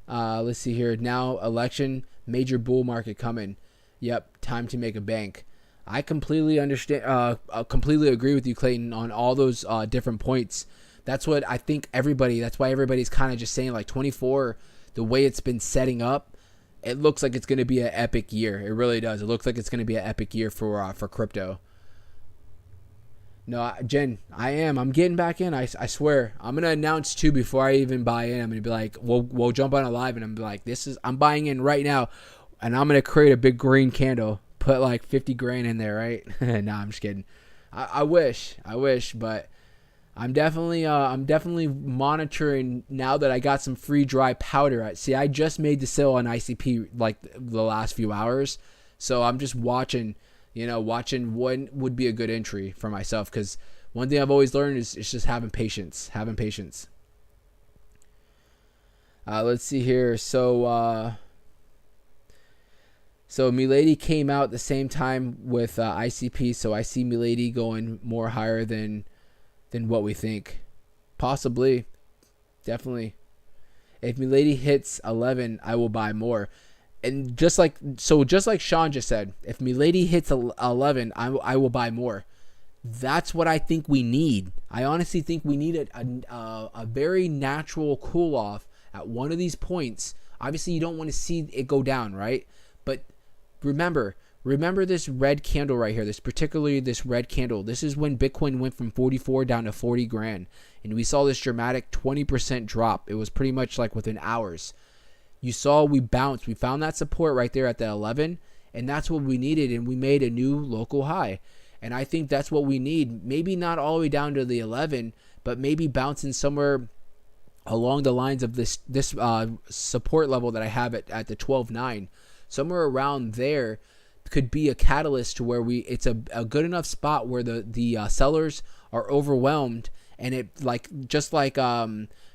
Speaker 1: Let's see here. Now election, major bull market coming. Yep, time to make a bank. I completely understand. Completely agree with you, Clayton, on all those different points. That's what I think everybody. That's why everybody's kind of just saying like 24. The way it's been setting up, it looks like it's going to be an epic year. It really does. It looks like it's going to be an epic year for crypto. No, Jen, I am. I'm getting back in. I swear. I'm gonna announce too before I even buy in. I'm gonna be like, we'll jump on a live, and I'm like, I'm buying in right now, and I'm gonna create a big green candle, put like 50 grand in there, right? Nah, I'm just kidding. I wish, but I'm definitely monitoring now that I got some free dry powder. See, I just made the sale on ICP like the last few hours, so I'm just watching. Watching what would be a good entry for myself. Because one thing I've always learned is just having patience. Let's see here. So Milady came out at the same time with ICP. So I see Milady going more higher than what we think. Possibly. Definitely. If Milady hits 11, I will buy more. And just like Sean just said, if Milady hits 11, I will buy more. That's what I think we need. I honestly think we need a very natural cool off at one of these points. Obviously, you don't want to see it go down, right? But remember this red candle right here. Particularly this red candle. This is when Bitcoin went from 44 down to 40 grand, and we saw this dramatic 20% drop. It was pretty much like within hours. You saw we bounced. We found that support right there at the 11, and that's what we needed, and we made a new local high. And I think that's what we need. Maybe not all the way down to the 11, but maybe bouncing somewhere along the lines of this support level that I have at the 12.9. Somewhere around there could be a catalyst to where it's a good enough spot where the sellers are overwhelmed, and it just like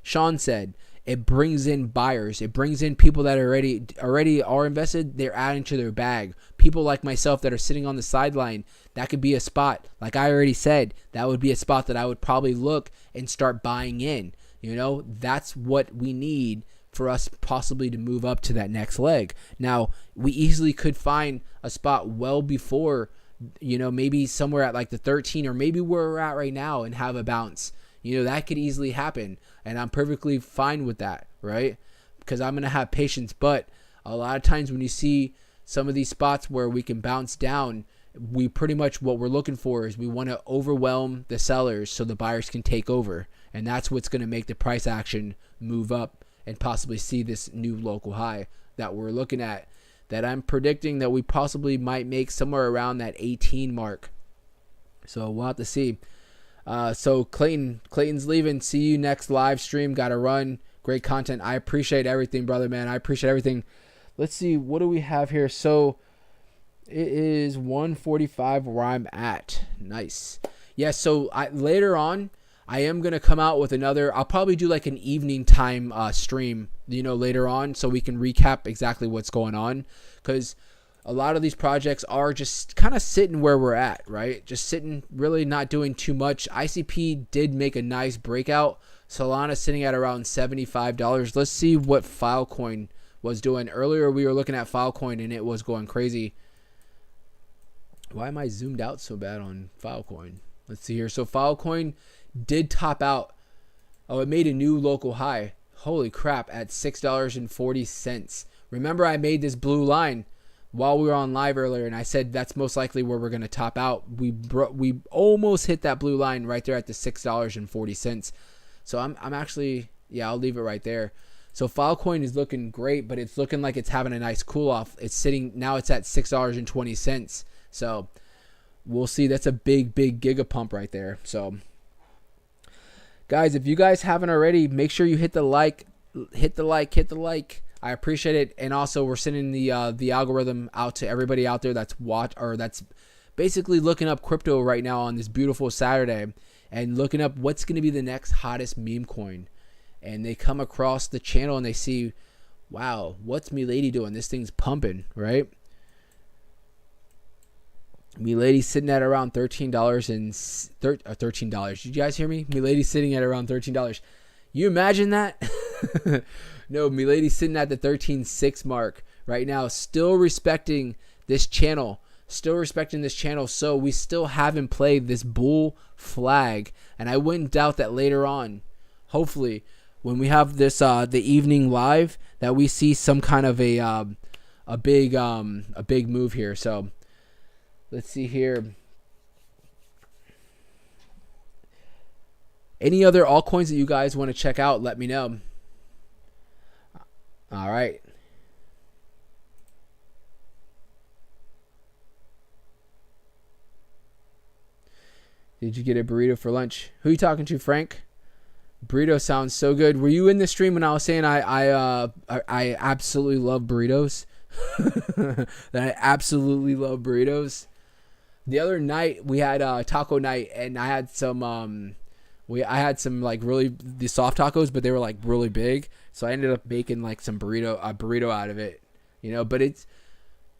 Speaker 1: Sean said, it brings in buyers. It brings in people that already are invested. They're adding to their bag. People like myself that are sitting on the sideline. That could be a spot. Like I already said, that would be a spot that I would probably look and start buying in. That's what we need for us possibly to move up to that next leg. Now, we easily could find a spot well before, maybe somewhere at like the 13 or maybe where we're at right now and have a bounce. That could easily happen, and I'm perfectly fine with that, right? Because I'm going to have patience. But a lot of times when you see some of these spots where we can bounce down, we pretty much what we're looking for is we want to overwhelm the sellers so the buyers can take over. And that's what's going to make the price action move up and possibly see this new local high that we're looking at, that I'm predicting that we possibly might make somewhere around that 18 mark. So we'll have to see. So Clayton's leaving. See you next live stream. Gotta run. Great content. I appreciate everything, brother, man. I appreciate everything. Let's see. What do we have here? So it is 1:45 where I'm at. Nice. Yeah. So later on, I am going to come out with another. I'll probably do like an evening time stream, later on, so we can recap exactly what's going on. Because a lot of these projects are just kind of sitting where we're at, right? Just sitting, really not doing too much. ICP did make a nice breakout. Solana sitting at around $75. Let's see what Filecoin was doing. Earlier we were looking at Filecoin and it was going crazy. Why am I zoomed out so bad on Filecoin? Let's see here. So Filecoin did top out. Oh, it made a new local high. Holy crap, at $6.40. Remember, I made this blue line while we were on live earlier, and I said that's most likely where we're going to top out. We almost hit that blue line right there at the $6.40. So I'm actually, I'll leave it right there. So Filecoin is looking great, but it's looking like it's having a nice cool off. It's sitting now. It's at $6.20. So we'll see. That's a big giga pump right there. So guys, if you guys haven't already, make sure you hit the like. I appreciate it. And also, we're sending the algorithm out to everybody out there that's basically looking up crypto right now on this beautiful Saturday and looking up what's going to be the next hottest meme coin. And they come across the channel and they see, wow, what's Milady doing? This thing's pumping, right? Milady's sitting at around $13 and $13. Did you guys hear me? Milady's sitting at around $13. You imagine that? No, Milady's sitting at the 13.6 mark right now, still respecting this channel, still respecting this channel. So we still haven't played this bull flag, and I wouldn't doubt that later on, hopefully, when we have this the evening live, that we see some kind of a big move here. So let's see here. Any other altcoins that you guys want to check out, let me know. All right. Did you get a burrito for lunch? Who are you talking to, Frank? Burrito sounds so good. Were you in the stream when I was saying I absolutely love burritos? That I absolutely love burritos. The other night we had taco night, and I had some I had some like really the soft tacos, but they were like really big. So I ended up making like a burrito out of it, but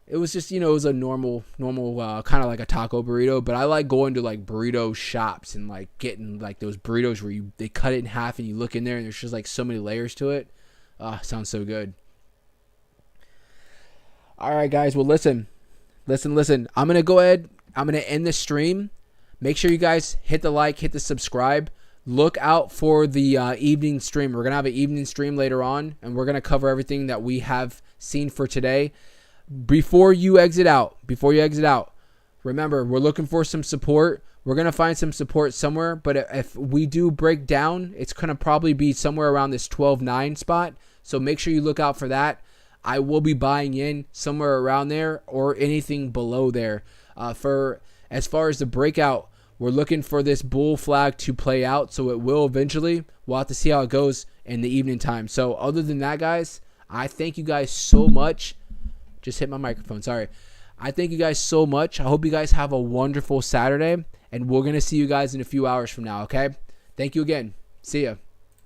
Speaker 1: it was just, it was a normal kind of like a taco burrito. But I like going to like burrito shops and like getting like those burritos where they cut it in half and you look in there and there's just like so many layers to it. Sounds so good. All right, guys. Well, listen. I'm going to go ahead. I'm going to end the stream. Make sure you guys hit the like, hit the subscribe. Look out for the evening stream. We're going to have an evening stream later on, and we're going to cover everything that we have seen for today. Before you exit out, remember, we're looking for some support. We're going to find some support somewhere, but if we do break down, it's going to probably be somewhere around this 12.9 spot. So make sure you look out for that. I will be buying in somewhere around there or anything below there. As far as the breakout, we're looking for this bull flag to play out, so it will eventually. We'll have to see how it goes in the evening time. So other than that, guys, I thank you guys so much. Just hit my microphone. Sorry. I thank you guys so much. I hope you guys have a wonderful Saturday, and we're going to see you guys in a few hours from now, okay? Thank you again. See ya.